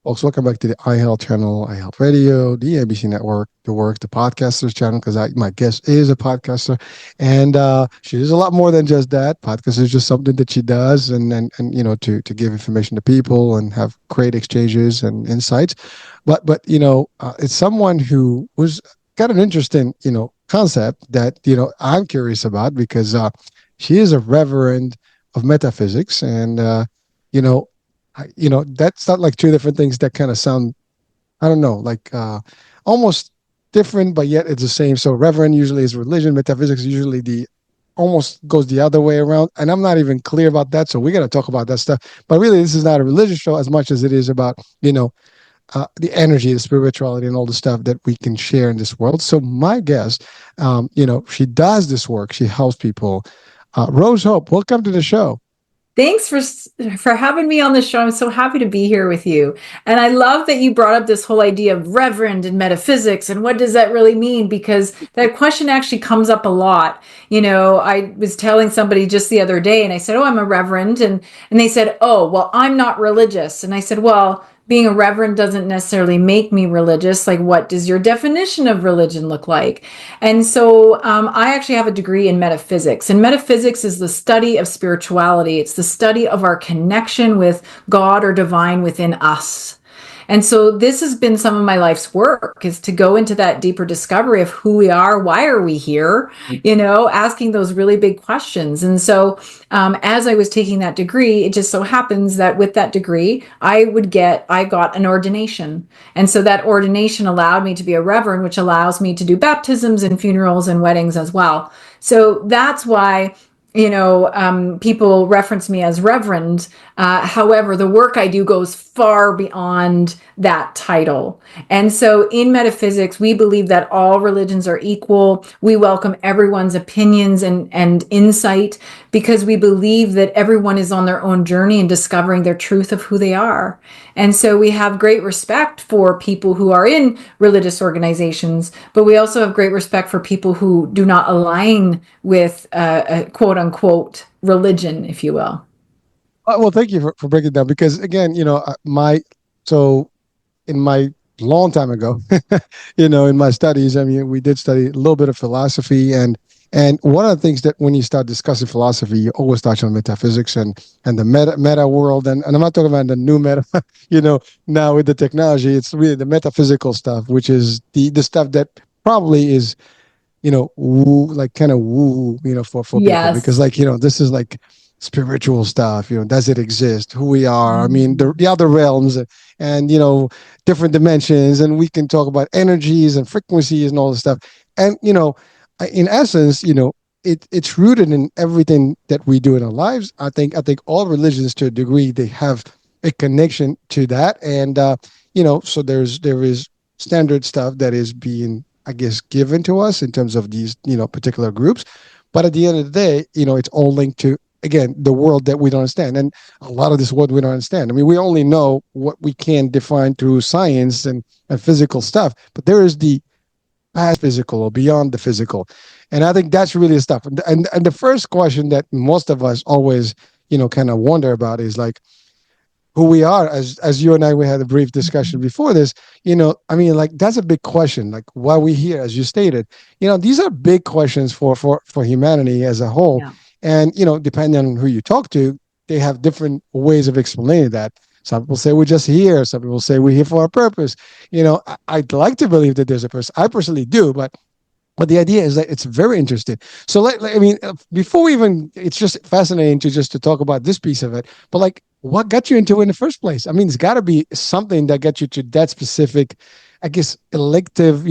Folks, welcome back to the iHealth channel, iHealth Radio, the ABC Network, the Work, the Podcasters channel, because my guest is a podcaster. And she is a lot more than just that. Podcast is just something that she does and to give information to people and have great exchanges and insights. But it's someone who was got an interesting, concept that, I'm curious about because she is a reverend of metaphysics. And, you know, that's not like two different things that kind of sound, I don't know, like almost different, but yet it's the same. So reverend usually is religion, metaphysics is usually the almost goes the other way around. And I'm not even clear about that. So we got to talk about that stuff. But really, this is not a religious show as much as it is about, the energy, the spirituality, and all the stuff that we can share in this world. So my guest, she does this work. She helps people. Rose Hope, welcome to the show. Thanks for having me on the show. I'm so happy to be here with you. And I love that you brought up this whole idea of reverend and metaphysics and what does that really mean? Because that question actually comes up a lot. I was telling somebody just the other day and I said, "Oh, I'm a reverend." And they said, "Oh, well, I'm not religious." And I said, "Well, being a reverend doesn't necessarily make me religious. Like, what does your definition of religion look like?" And so I actually have a degree in metaphysics. And metaphysics is the study of spirituality. It's the study of our connection with God or divine within us. And so this has been some of my life's work, is to go into that deeper discovery of who we are, why are we here, asking those really big questions. And so as I was taking that degree, it just so happens that with that degree, I got an ordination. And so that ordination allowed me to be a reverend, which allows me to do baptisms and funerals and weddings as well. So that's why people reference me as reverend. However, the work I do goes far beyond that title. And so in metaphysics, we believe that all religions are equal. We welcome everyone's opinions and insight because we believe that everyone is on their own journey in discovering their truth of who they are. And so we have great respect for people who are in religious organizations, but we also have great respect for people who do not align with a quote unquote religion, if you will. Well, thank you for breaking it down because again, in my long time ago, in my studies, I mean, we did study a little bit of philosophy and one of the things that when you start discussing philosophy, you always touch on metaphysics and the meta world. And I'm not talking about the new meta, now with the technology, it's really the metaphysical stuff, which is the stuff that probably is, woo, like kind of woo, for people, because Yes. this is like spiritual stuff, does it exist, who we are, I mean, the other realms and, different dimensions, and we can talk about energies and frequencies and all this stuff. And, in essence, it's rooted in everything that we do in our lives. I think all religions to a degree, they have a connection to that. And, so there is standard stuff that is being, I guess, given to us in terms of these, particular groups. But at the end of the day, it's all linked to, again, the world that we don't understand. And a lot of this world we don't understand. I mean, we only know what we can define through science and physical stuff, but there is the past physical or beyond the physical. And I think that's really the stuff. And the first question that most of us always, kind of wonder about is like who we are. As you and I, we had a brief discussion before this, I mean, like that's a big question, like why we here, as you stated, these are big questions for humanity as a whole. Yeah. And, depending on who you talk to, they have different ways of explaining that. Some people say we're just here. Some people say we're here for a purpose. I'd like to believe that there's a purpose. I personally do, but the idea is that it's very interesting. So, I mean, before we even, it's just fascinating to talk about this piece of it. But like, what got you into it in the first place? I mean, it's got to be something that got you to that specific, I guess, elective,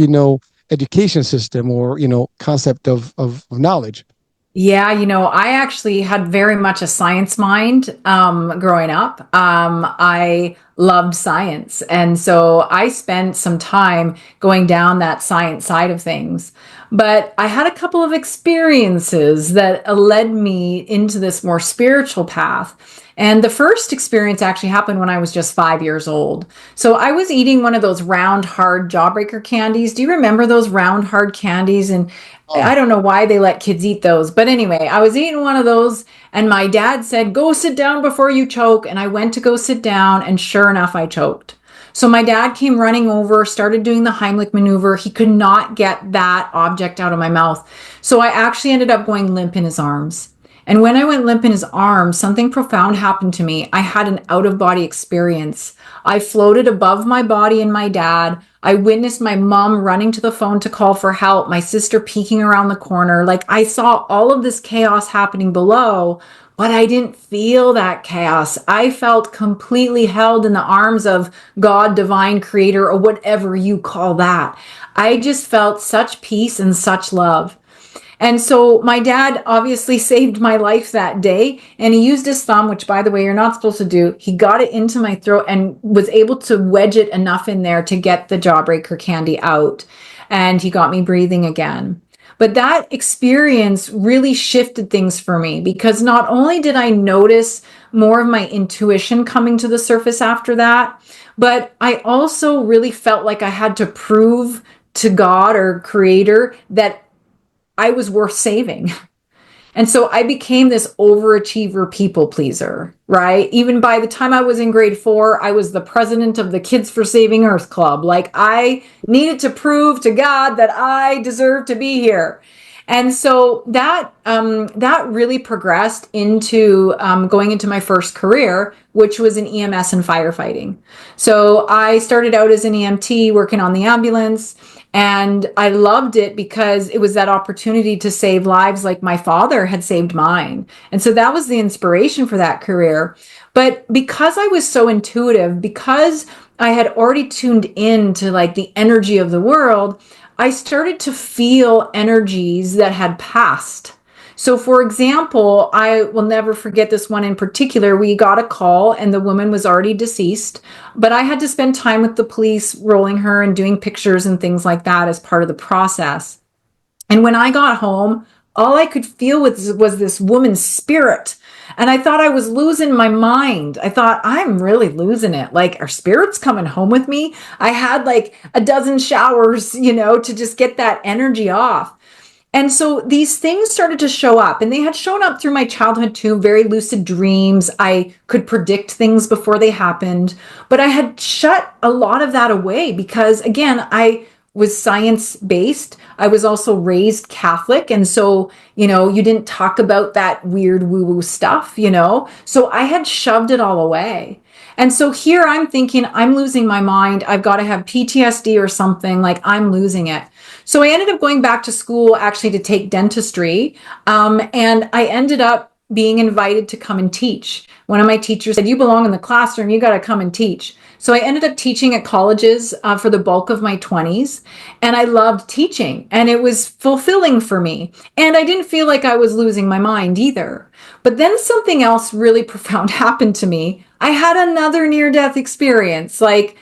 education system or concept of knowledge. Yeah, I actually had very much a science mind growing up. I loved science. And so I spent some time going down that science side of things. But I had a couple of experiences that led me into this more spiritual path. And the first experience actually happened when I was just 5 years old. So I was eating one of those round, hard jawbreaker candies. Do you remember those round, hard candies? And Oh, I don't know why they let kids eat those. But anyway, I was eating one of those, and my dad said, "Go sit down before you choke." And I went to go sit down, and sure enough, I choked. So my dad came running over, started doing the Heimlich maneuver. He could not get that object out of my mouth. So I actually ended up going limp in his arms. And when I went limp in his arms, something profound happened to me. I had an out of body experience. I floated above my body and my dad. I witnessed my mom running to the phone to call for help, my sister peeking around the corner. Like I saw all of this chaos happening below, but I didn't feel that chaos. I felt completely held in the arms of God, divine creator, or whatever you call that. I just felt such peace and such love. And so my dad obviously saved my life that day. And he used his thumb, which, by the way, you're not supposed to do. He got it into my throat and was able to wedge it enough in there to get the jawbreaker candy out. And he got me breathing again. But that experience really shifted things for me because not only did I notice more of my intuition coming to the surface after that, but I also really felt like I had to prove to God or creator that I was worth saving. And so I became this overachiever people pleaser, right? Even by the time I was in grade 4, I was the president of the Kids for Saving Earth Club. Like I needed to prove to God that I deserve to be here. And so that really progressed into going into my first career, which was in EMS and firefighting. So I started out as an EMT working on the ambulance. And I loved it because it was that opportunity to save lives like my father had saved mine. And so that was the inspiration for that career. But because I was so intuitive, because I had already tuned in to like the energy of the world, I started to feel energies that had passed. So, for example, I will never forget this one in particular. We got a call and the woman was already deceased, but I had to spend time with the police rolling her and doing pictures and things like that as part of the process. And when I got home, all I could feel was this woman's spirit. And I thought I was losing my mind. I thought, I'm really losing it. Like, are spirits coming home with me? I had like a dozen showers, to just get that energy off. And so these things started to show up, and they had shown up through my childhood too, very lucid dreams. I could predict things before they happened, but I had shut a lot of that away because, again, I was science based. I was also raised Catholic. And so, you didn't talk about that weird woo woo stuff. So I had shoved it all away. And so here I'm thinking, I'm losing my mind. I've got to have PTSD or something, like I'm losing it. So I ended up going back to school actually to take dentistry. And I ended up being invited to come and teach. One of my teachers said, you belong in the classroom, you got to come and teach. So I ended up teaching at colleges for the bulk of my 20s. And I loved teaching and it was fulfilling for me. And I didn't feel like I was losing my mind either. But then something else really profound happened to me. I had another near-death experience, like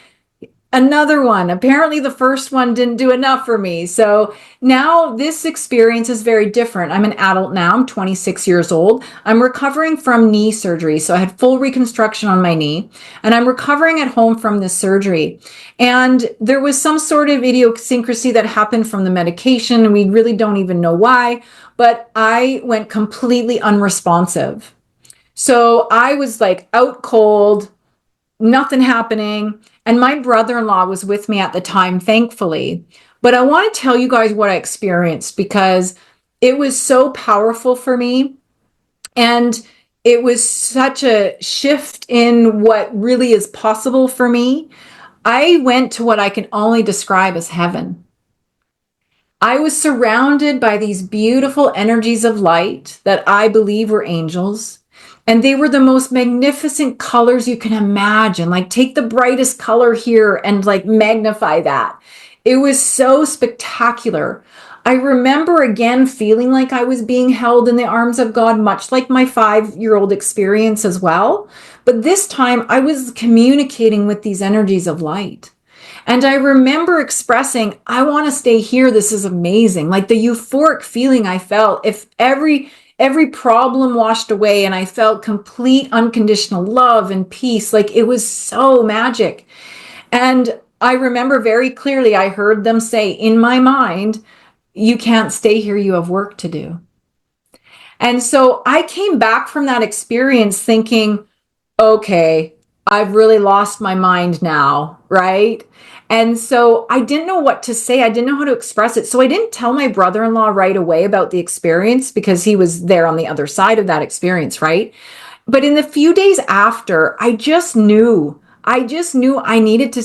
another one. Apparently the first one didn't do enough for me. So now this experience is very different. I'm an adult now. I'm 26 years old. I'm recovering from knee surgery. So I had full reconstruction on my knee and I'm recovering at home from this surgery. And there was some sort of idiosyncrasy that happened from the medication. And we really don't even know why, but I went completely unresponsive. So I was like out cold, nothing happening. And my brother-in-law was with me at the time, thankfully. But I want to tell you guys what I experienced because it was so powerful for me. And it was such a shift in what really is possible for me. I went to what I can only describe as heaven. I was surrounded by these beautiful energies of light that I believe were angels. And they were the most magnificent colors you can imagine. Like, take the brightest color here and like magnify that. It was so spectacular. I remember again feeling like I was being held in the arms of God, much like my 5-year-old experience as well. But this time I was communicating with these energies of light. And I remember expressing, I want to stay here. This is amazing. Like the euphoric feeling I felt, if every problem washed away and I felt complete unconditional love and peace. Like it was so magic. And I remember very clearly, I heard them say in my mind, you can't stay here. You have work to do. And so I came back from that experience thinking, okay, I've really lost my mind now, right? And so I didn't know what to say. I didn't know how to express it. So I didn't tell my brother-in-law right away about the experience because he was there on the other side of that experience, right? But in the few days after, I just knew I needed to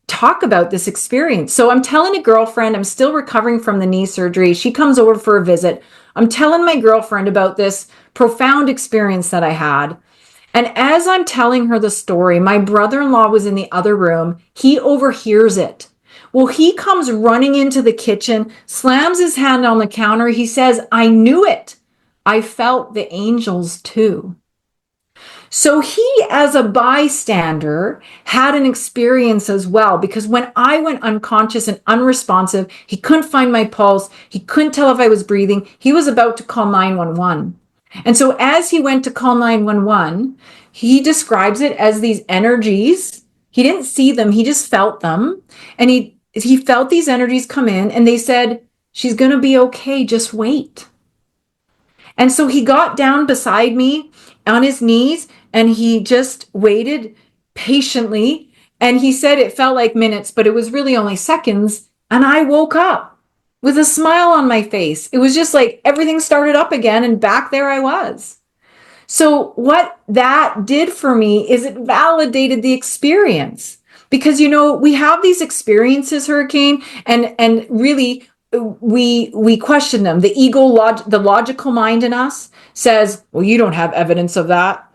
talk about this experience. So I'm telling a girlfriend, I'm still recovering from the knee surgery. She comes over for a visit. I'm telling my girlfriend about this profound experience that I had. And as I'm telling her the story, my brother in law was in the other room. He overhears it. Well, he comes running into the kitchen, slams his hand on the counter. He says, I knew it. I felt the angels too. So he, as a bystander, had an experience as well, because when I went unconscious and unresponsive, he couldn't find my pulse. He couldn't tell if I was breathing. He was about to call 911. And so as he went to call 911, he describes it as these energies. He didn't see them, he just felt them. And he felt these energies come in and they said, she's going to be okay, just wait. And so he got down beside me on his knees and he just waited patiently. And he said it felt like minutes, but it was really only seconds. And I woke up with a smile on my face. It was just like everything started up again, and back there I was. So what that did for me is it validated the experience, because we have these experiences, Hurricane, and really we question them. The the logical mind in us says, well, you don't have evidence of that.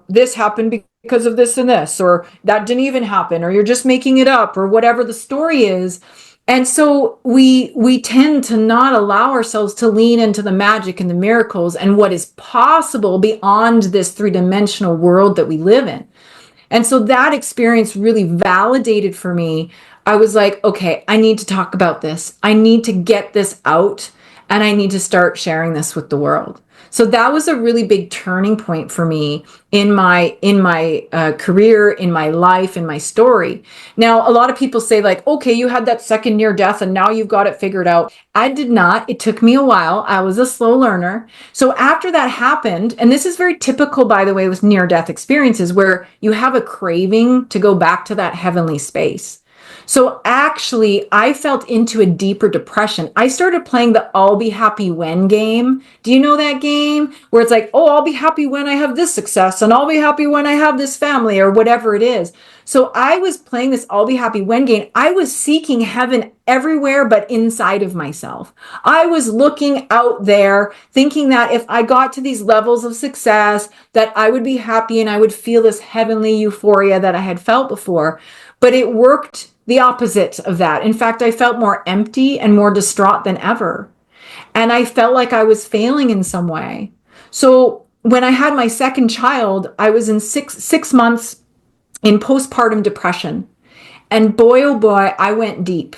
This happened because of this and this, or that didn't even happen, or you're just making it up, or whatever the story is. And so we tend to not allow ourselves to lean into the magic and the miracles and what is possible beyond this three-dimensional world that we live in. And so that experience really validated for me. I was like, okay, I need to talk about this. I need to get this out, and I need to start sharing this with the world. So that was a really big turning point for me in my career, in my life, in my story. Now, a lot of people say like, okay, you had that second near death and now you've got it figured out. I did not. It took me a while. I was a slow learner. So after that happened, and this is very typical, by the way, with near death experiences, where you have a craving to go back to that heavenly space. So actually, I felt into a deeper depression. I started playing the I'll be happy when game. Do you know that game where it's like, oh, I'll be happy when I have this success, and I'll be happy when I have this family, or whatever it is. So I was playing this I'll be happy when game. I was seeking heaven everywhere but inside of myself. I was looking out there thinking that if I got to these levels of success, that I would be happy and I would feel this heavenly euphoria that I had felt before. But it worked the opposite of that. In fact, I felt more empty and more distraught than ever. And I felt like I was failing in some way. So when I had my second child, I was in six months in postpartum depression. And boy, oh boy, I went deep.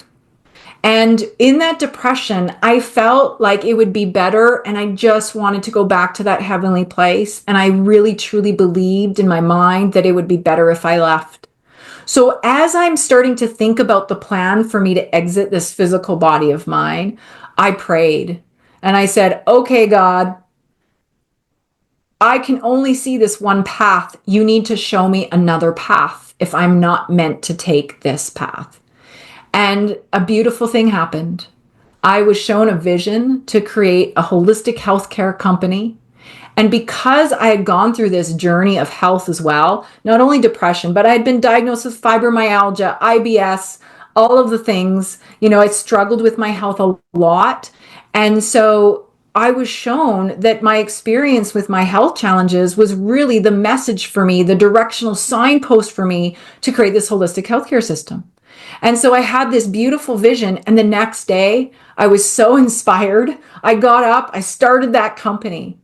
And in that depression, I felt like it would be better. And I just wanted to go back to that heavenly place. And I really, truly believed in my mind that it would be better if I left. So as I'm starting to think about the plan for me to exit this physical body of mine, I prayed and I said, okay, God, I can only see this one path. You need to show me another path if I'm not meant to take this path. And a beautiful thing happened. I was shown a vision to create a holistic healthcare company. And because I had gone through this journey of health as well, not only depression, but I had been diagnosed with fibromyalgia, IBS, all of the things, I struggled with my health a lot. And so I was shown that my experience with my health challenges was really the message for me, the directional signpost for me to create this holistic healthcare system. And so I had this beautiful vision. And the next day, I was so inspired. I got up, I started that company.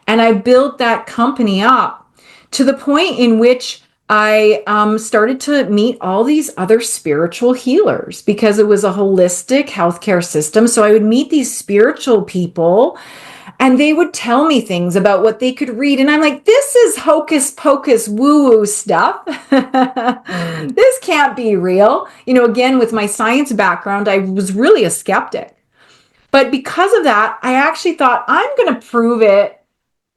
And I built that company up to the point in which I started to meet all these other spiritual healers, because it was a holistic healthcare system. So I would meet these spiritual people and they would tell me things about what they could read. And I'm like, this is hocus pocus woo-woo stuff. This can't be real. Again, with my science background, I was really a skeptic. But because of that, I actually thought, I'm going to prove it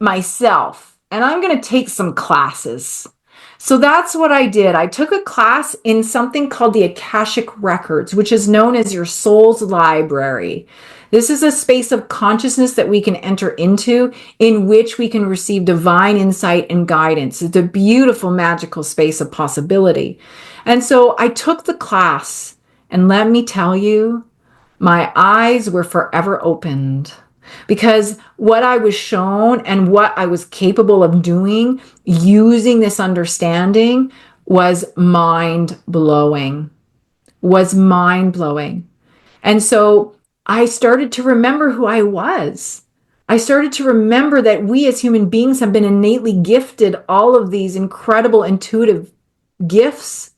myself, and I'm going to take some classes. So that's what I did. I took a class in something called the Akashic Records, which is known as your soul's library. This is a space of consciousness that we can enter into in which we can receive divine insight and guidance. It's a beautiful, magical space of possibility. And so I took the class, and let me tell you, my eyes were forever opened because what I was shown and what I was capable of doing using this understanding was mind blowing, was mind blowing. And so I started to remember who I was. I started to remember that we as human beings have been innately gifted all of these incredible intuitive gifts,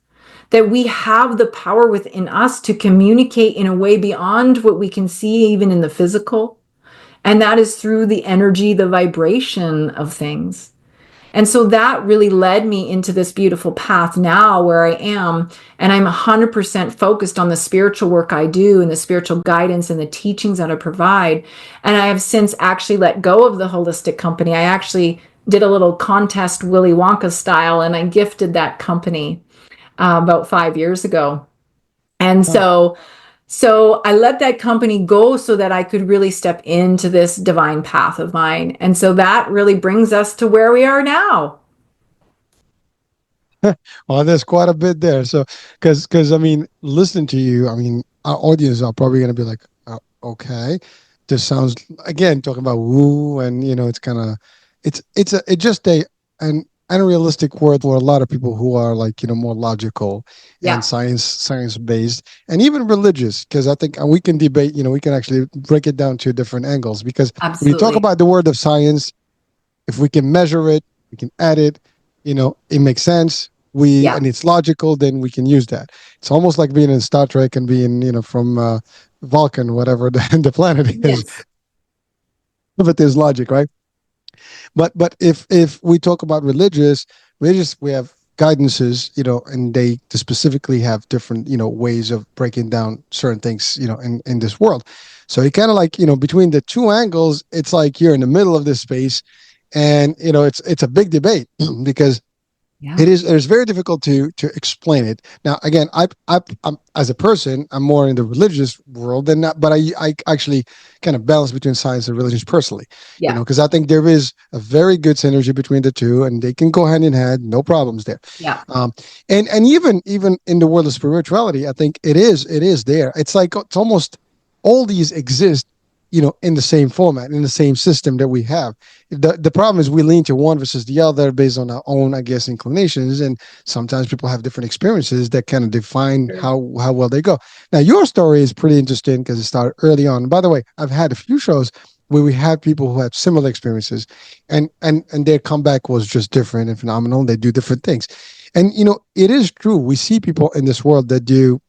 that we have the power within us to communicate in a way beyond what we can see even in the physical. And that is through the energy, the vibration of things. And so that really led me into this beautiful path now where I am. And I'm 100% focused on the spiritual work I do and the spiritual guidance and the teachings that I provide. And I have since actually let go of the holistic company. I actually did a little contest, Willy Wonka style, and I gifted that company about 5 years ago. And Huh. so I let that company go so that I could really step into this divine path of mine. And so that really brings us to where we are now. Well, there's quite a bit there. So, because I mean, listening to you, I mean, our audience are probably going to be like, okay, this sounds again talking about woo, and it's kind of, it's just an unrealistic world for a lot of people who are like more logical and Yeah, science based, and even religious. Because I think we can debate, we can actually break it down to different angles. Because when you talk absolutely. about the word of science, if we can measure it, we can add it, it makes sense. Yeah. And it's logical, then we can use that. It's almost like being in Star Trek and being, from Vulcan, whatever the planet is. Yes. But there's logic, right? But if we talk about religious, we have guidances, and they specifically have different, ways of breaking down certain things, in this world. So you kind of like, between the two angles, it's like you're in the middle of this space, and it's a big debate because Yeah. it's very difficult to explain it. Now again, I'm, as a person, I'm more in the religious world than that, but I actually kind of balance between science and religion personally, Yeah. because I think there is a very good synergy between the two, and they can go hand in hand, no problems there. Yeah. um and even in the world of spirituality, I think it is there. It's like it's almost all these exist, in the same format, in the same system that we have. The problem is we lean to one versus the other based on our own, I guess, inclinations, and sometimes people have different experiences that kind of define how well they go. Now your story is pretty interesting because it started early on. By the way, I've had a few shows where we had people who had similar experiences, and their comeback was just different and phenomenal. They do different things, and it is true. We see people in this world that do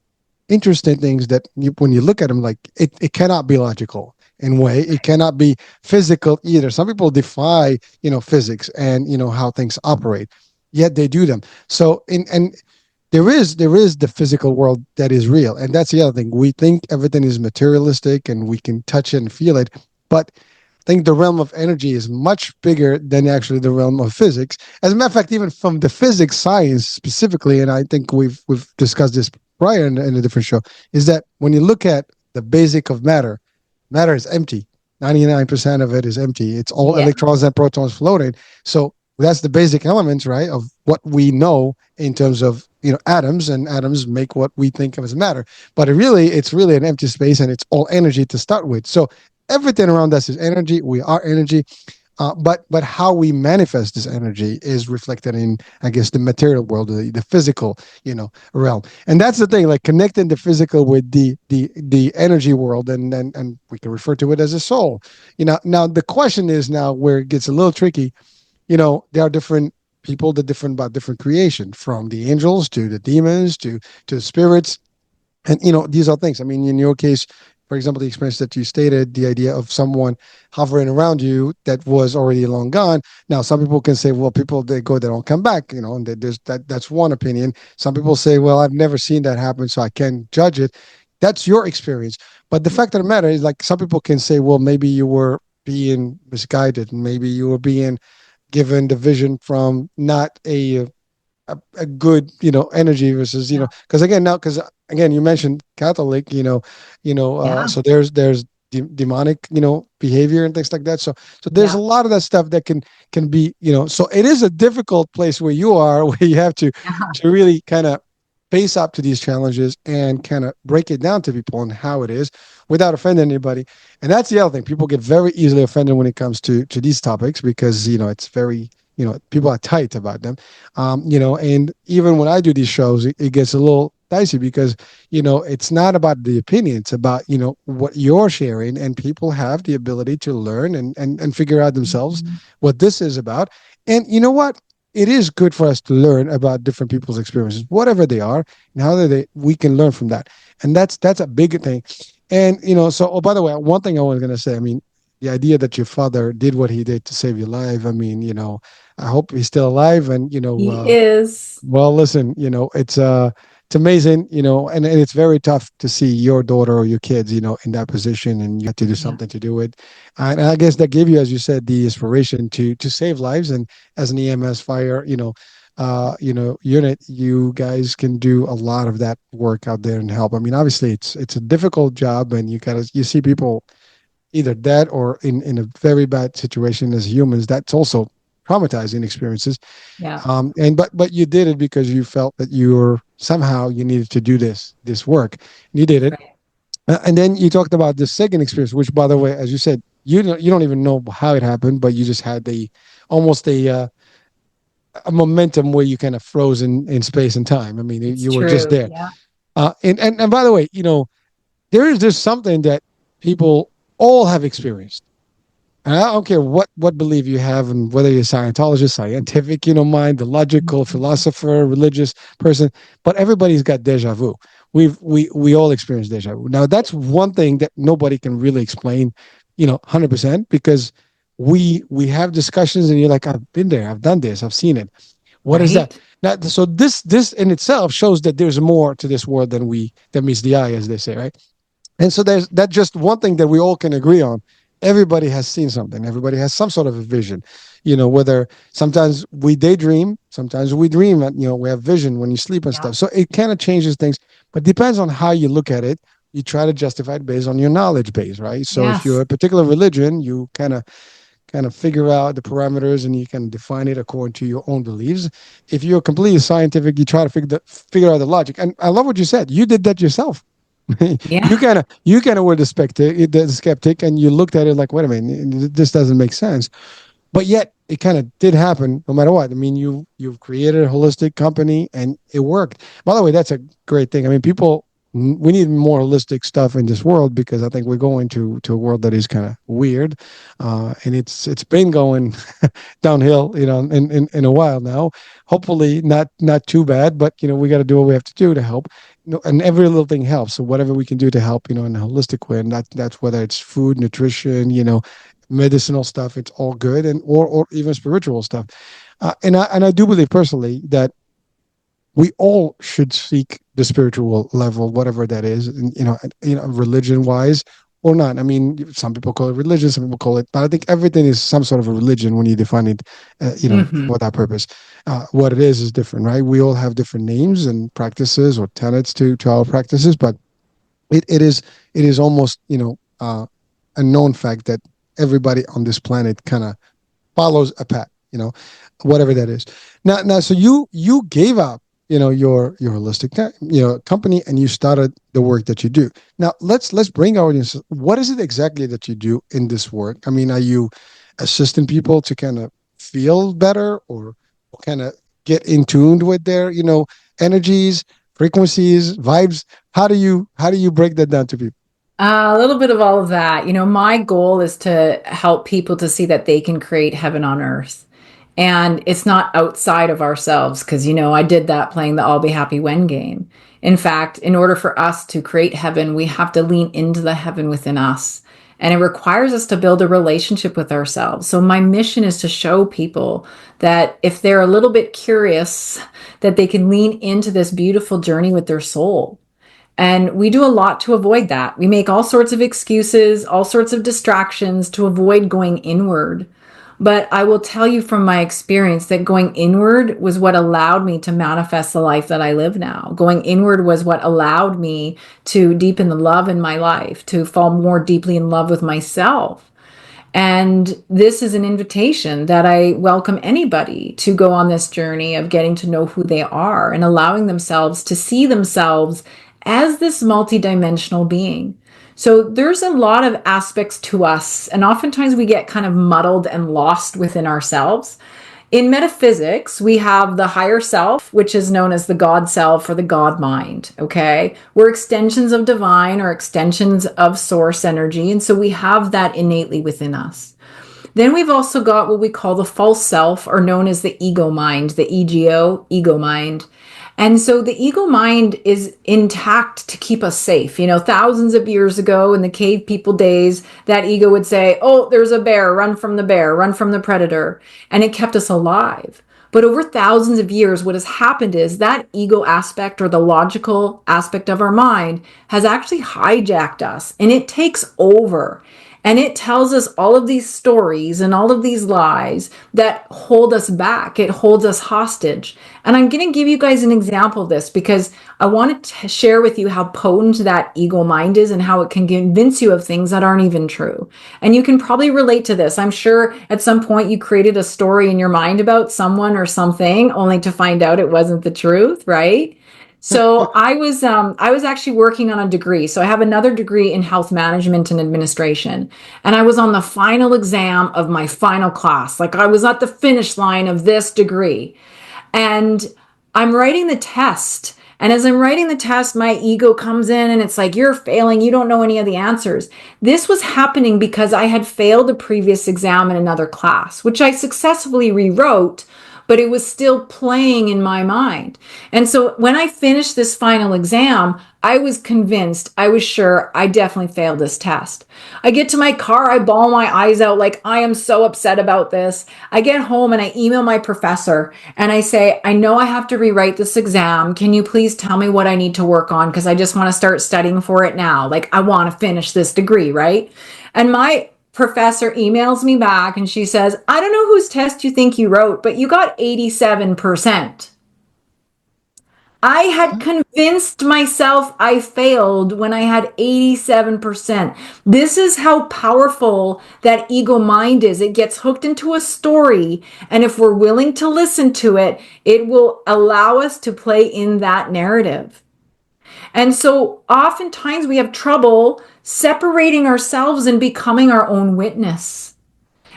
interesting things that when you look at them, like it cannot be logical in way. It cannot be physical either. Some people defy, physics and how things operate, yet they do them. So and there is the physical world that is real, and that's the other thing. We think everything is materialistic and we can touch it and feel it, but I think the realm of energy is much bigger than actually the realm of physics. As a matter of fact, even from the physics science specifically, and I think we've discussed this prior in a different show, is that when you look at the basic of matter, matter is empty. 99% of it is empty. It's all Yeah. electrons and protons floating. So that's the basic elements, right, of what we know in terms of atoms, and atoms make what we think of as matter. But it's really an empty space, and it's all energy to start with. So everything around us is energy. We are energy. But how we manifest this energy is reflected in, I guess, the material world, the physical, realm. And that's the thing, like connecting the physical with the energy world, and we can refer to it as a soul. Now the question is now where it gets a little tricky. There are different people that different about different creation, from the angels to the demons to the spirits. And these are things. I mean, in your case, for example, the experience that you stated, the idea of someone hovering around you that was already long gone. Now some people can say, well, people, they go, they don't come back, and there's that's one opinion. Some people say, well, I've never seen that happen, so I can't judge it. That's your experience. But the fact of the matter is, like, some people can say, well, maybe you were being misguided, and maybe you were being given the vision from not a a good, energy versus, Yeah. because again, now, because again, you mentioned Catholic, Yeah. so there's demonic, behavior and things like that. So there's a Yeah. lot of that stuff that can be, so it is a difficult place where you are, where you have Yeah. to really kind of face up to these challenges and kind of break it down to people and how it is without offending anybody. And that's the other thing. People get very easily offended when it comes to these topics because, it's very, people are tight about them. And even when I do these shows, it gets a little dicey because, it's not about the opinion. It's about, what you're sharing, and people have the ability to learn and figure out themselves Mhm. what this is about. And you know what? It is good for us to learn about different people's experiences, whatever they are, and how we can learn from that. And that's a big thing. And so, oh, by the way, one thing I was gonna say, I mean, the idea that your father did what he did to save your life, I mean, I hope he's still alive. And He is. well, listen, it's amazing, and it's very tough to see your daughter or your kids, in that position, and you had to do Yeah. something to do it. And I guess that gave you, as you said, the inspiration to save lives. And as an EMS fire, unit, you guys can do a lot of that work out there and help. I mean, obviously, it's a difficult job, and you see people either dead or in a very bad situation as humans. That's also traumatizing experiences. Yeah. But you did it because you felt that you needed to do this work. You did it. Right. And then you talked about the second experience, which, by the way, as you said, you don't even know how it happened, but you just had the almost a momentum where you kind of froze in space and time. I mean, It's you were just true. there. Yeah. And by the way, there is just something that people all have experienced. And I don't care what belief you have, and whether you're a Scientologist, scientific, mind, the logical, Mhm. philosopher, religious person, but everybody's got deja vu. We all experience deja vu. Now that's one thing that nobody can really explain, 100%, because we have discussions, and you're like, I've been there, I've done this, I've seen it. What is that? Right. Now, so this in itself shows that there's more to this world than meets the eye, as they say, right? And so there's that just one thing that we all can agree on. Everybody has seen something. Everybody has some sort of a vision. Whether sometimes we daydream, sometimes we dream, and we have vision when you sleep and Yeah. stuff. So it kind of changes things, but depends on how you look at it. You try to justify it based on your knowledge base, right? So if you're Yes. a particular religion, you kind of figure out the parameters, and you can define it according to your own beliefs. If you're completely scientific, you try to figure out the logic. And I love what you said. You did that yourself. you Yeah. kind of were the skeptic, and you looked at it like, wait a minute, this doesn't make sense. But yet it kind of did happen no matter what. I mean, you've created a holistic company, and it worked. By the way, that's a great thing. I mean, we need more holistic stuff in this world, because I think we're going to a world that is kind of weird, and it's been going downhill, in a while now. Hopefully not too bad, but we got to do what we have to do to help. And every little thing helps. So whatever we can do to help, in a holistic way, and that's whether it's food, nutrition, medicinal stuff, it's all good, and or even spiritual stuff. And I do believe personally that we all should seek the spiritual level, whatever that is, and, religion wise or not. I mean, some people call it religion, some people call it, but I think everything is some sort of a religion when you define it, Hmm. for that purpose. What it is different, right? We all have different names and practices or tenets to our practices, but it is almost, a known fact that everybody on this planet kind of follows a path, whatever that is. Now, so you gave up, your holistic, company, and you started the work that you do. Now, let's bring our audience. What is it exactly that you do in this work? I mean, are you assisting people to kind of feel better, or kind of get in tuned with their, energies, frequencies, vibes? How do you break that down to people? A little bit of all of that. My goal is to help people to see that they can create heaven on earth. And it's not outside of ourselves, because, I did that playing the I'll Be Happy When game. In fact, in order for us to create heaven, we have to lean into the heaven within us. And it requires us to build a relationship with ourselves. So my mission is to show people that if they're a little bit curious, that they can lean into this beautiful journey with their soul. And we do a lot to avoid that. We make all sorts of excuses, all sorts of distractions to avoid going inward. But I will tell you from my experience that going inward was what allowed me to manifest the life that I live now. Going inward was what allowed me to deepen the love in my life, to fall more deeply in love with myself. And this is an invitation that I welcome anybody to go on this journey of getting to know who they are and allowing themselves to see themselves as this multidimensional being. So there's a lot of aspects to us, and oftentimes we get kind of muddled and lost within ourselves. In metaphysics, we have the higher self, which is known as the God self or the God mind. Okay. We're extensions of divine or extensions of source energy. And so we have that innately within us. Then we've also got what we call the false self, or known as the ego mind, the ego mind. And so the ego mind is intact to keep us safe. You know, thousands of years ago in the cave people days, that ego would say, oh, there's a bear, run from the bear, run from the predator. And it kept us alive. But over thousands of years, what has happened is that ego aspect, or the logical aspect of our mind, has actually hijacked us, and it takes over. And it tells us all of these stories and all of these lies that hold us back. It holds us hostage. And I'm going to give you guys an example of this because I want to share with you how potent that ego mind is and how it can convince you of things that aren't even true. And you can probably relate to this. I'm sure at some point you created a story in your mind about someone or something only to find out it wasn't the truth, right? So I was actually working on a degree. So I have another degree in health management and administration. And I was on the final exam of my final class. Like I was at the finish line of this degree. And I'm writing the test. And as I'm writing the test, my ego comes in and it's like, you're failing. You don't know any of the answers. This was happening because I had failed a previous exam in another class, which I successfully rewrote, but it was still playing in my mind. And so when I finished this final exam, I was convinced, I was sure I definitely failed this test. I get to my car, I bawl my eyes out like I am so upset about this. I get home and I email my professor and I say, I know I have to rewrite this exam. Can you please tell me what I need to work on? Because I just want to start studying for it now. Like I want to finish this degree, right? And my professor emails me back and she says, I don't know whose test you think you wrote, but you got 87%. I had convinced myself I failed when I had 87%. This is how powerful that ego mind is. It gets hooked into a story, and if we're willing to listen to it, it will allow us to play in that narrative. And so oftentimes we have trouble separating ourselves and becoming our own witness.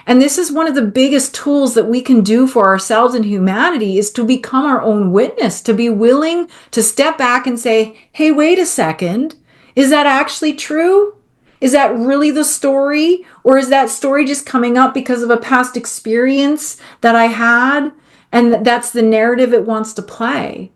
And this is one of the biggest tools that we can do for ourselves and humanity is to become our own witness, to be willing to step back and say, hey, wait a second. Is that actually true? Is that really the story? Or is that story just coming up because of a past experience that I had? And that's the narrative it wants to play.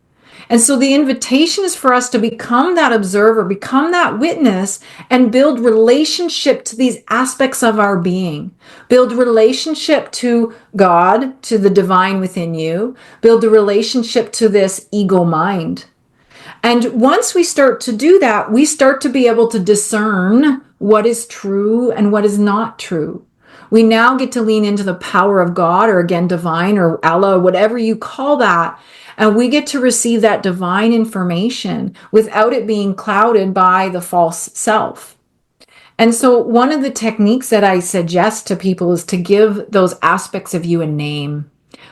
And so the invitation is for us to become that observer, become that witness, and build relationship to these aspects of our being. Build relationship to God, to the divine within you. Build a relationship to this ego mind. And once we start to do that, we start to be able to discern what is true and what is not true. We now get to lean into the power of God, or again, divine, or Allah, whatever you call that. And we get to receive that divine information without it being clouded by the false self. And so one of the techniques that I suggest to people is to give those aspects of you a name,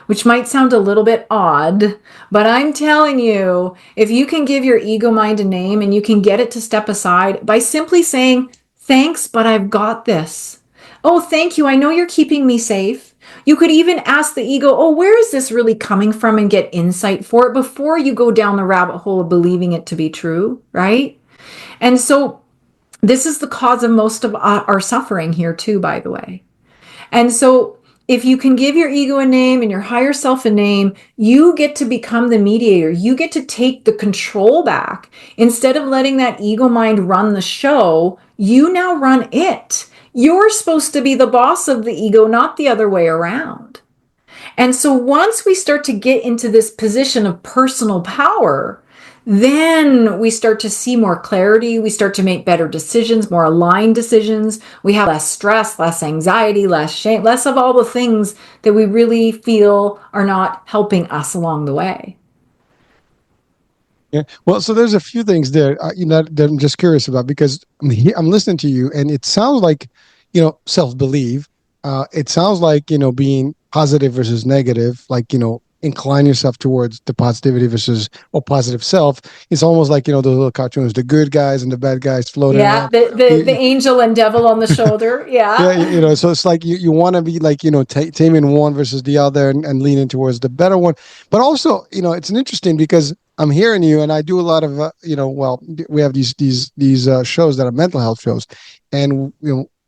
which might sound a little bit odd, but I'm telling you, if you can give your ego mind a name and you can get it to step aside by simply saying, thanks, but I've got this. Oh, thank you. I know you're keeping me safe. You could even ask the ego, oh, where is this really coming from, and get insight for it before you go down the rabbit hole of believing it to be true, right? And so this is the cause of most of our suffering here too, by the way. And so if you can give your ego a name and your higher self a name, you get to become the mediator. You get to take the control back. Instead of letting that ego mind run the show, you now run it. You're supposed to be the boss of the ego, not the other way around. And so once we start to get into this position of personal power, then we start to see more clarity. We start to make better decisions, more aligned decisions. We have less stress, less anxiety, less shame, less of all the things that we really feel are not helping us along the way. Yeah. Well, so there's a few things there, that I'm just curious about because I'm listening to you, and it sounds like, self belief. It sounds like being positive versus negative, like incline yourself towards the positivity versus or positive self. It's almost like the little cartoons, the good guys and the bad guys floating Yeah, around. the angel and devil on the shoulder. Yeah, Yeah. so it's like you want to be like, taming one versus the other and leaning towards the better one. But also, it's an interesting because I'm hearing you and I do a lot of, well, we have these shows that are mental health shows. And,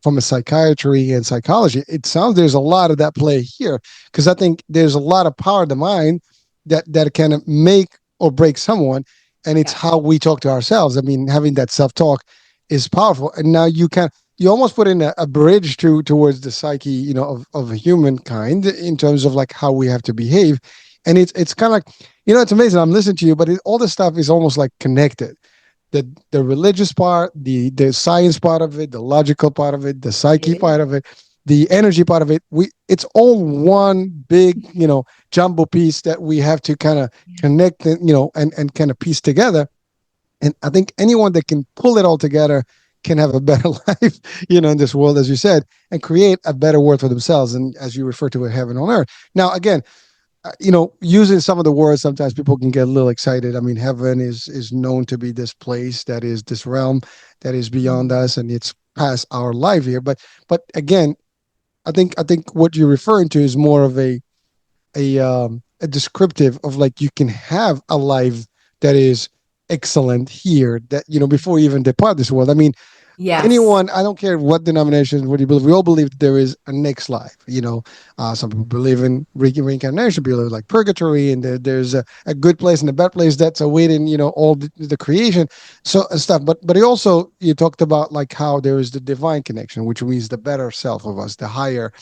from a psychiatry and psychology, it sounds there's a lot of that play here because I think there's a lot of power of the mind that can make or break someone. And it's Yeah. how we talk to ourselves. I mean, having that self talk is powerful. And now you almost put in a bridge towards the psyche, of humankind in terms of like how we have to behave, and it's kind of like, it's amazing. I'm listening to you, but all this stuff is almost like connected. The religious part, the science part of it, the logical part of it, the It psyche part is. of it, the energy part of it. It's all one big, jumbo piece that we have to kind of connect, and kind of piece together. And I think anyone that can pull it all together can have a better life, in this world, as you said, and create a better world for themselves. And as you refer to it, heaven on earth. Now, again, using some of the words, sometimes people can get a little excited. I mean, heaven is known to be this place that is this realm that is beyond Mm. us, and it's past our life here. But again, I think what you're referring to is more of a descriptive of like you can have a life that is excellent here that before you even depart this world. I mean, Yes. anyone, I don't care what denomination, what you believe, we all believe that there is a next life. Some people believe in reincarnation, people like purgatory, and there's a good place and a bad place that's awaiting all the creation, so and stuff. But also you talked about like how there is the divine connection, which means the better self of us, the higher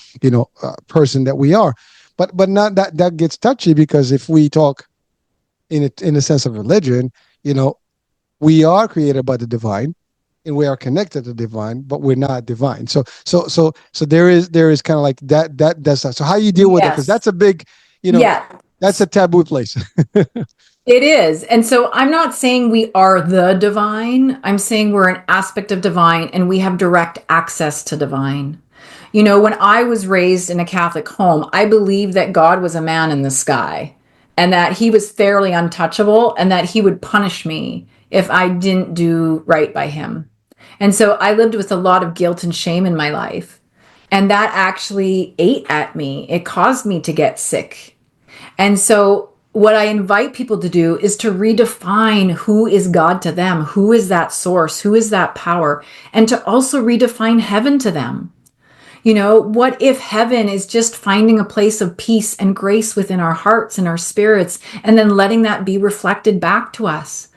person that we are. But not that gets touchy because if we talk in a sense of religion, you know we are created by the divine and we are connected to the divine, but we're not divine. So there is kind of like that's that. So how you deal with it, because Yes. that's a big, you know, Yeah. that's a taboo place. It is. And so I'm not saying we are the divine. I'm saying we're an aspect of divine and we have direct access to divine. When I was raised in a Catholic home, I believed that God was a man in the sky and that he was fairly untouchable and that he would punish me if I didn't do right by him. And so I lived with a lot of guilt and shame in my life. And that actually ate at me. It caused me to get sick. And so, what I invite people to do is to redefine who is God to them, who is that source, who is that power, and to also redefine heaven to them. What if heaven is just finding a place of peace and grace within our hearts and our spirits, and then letting that be reflected back to us?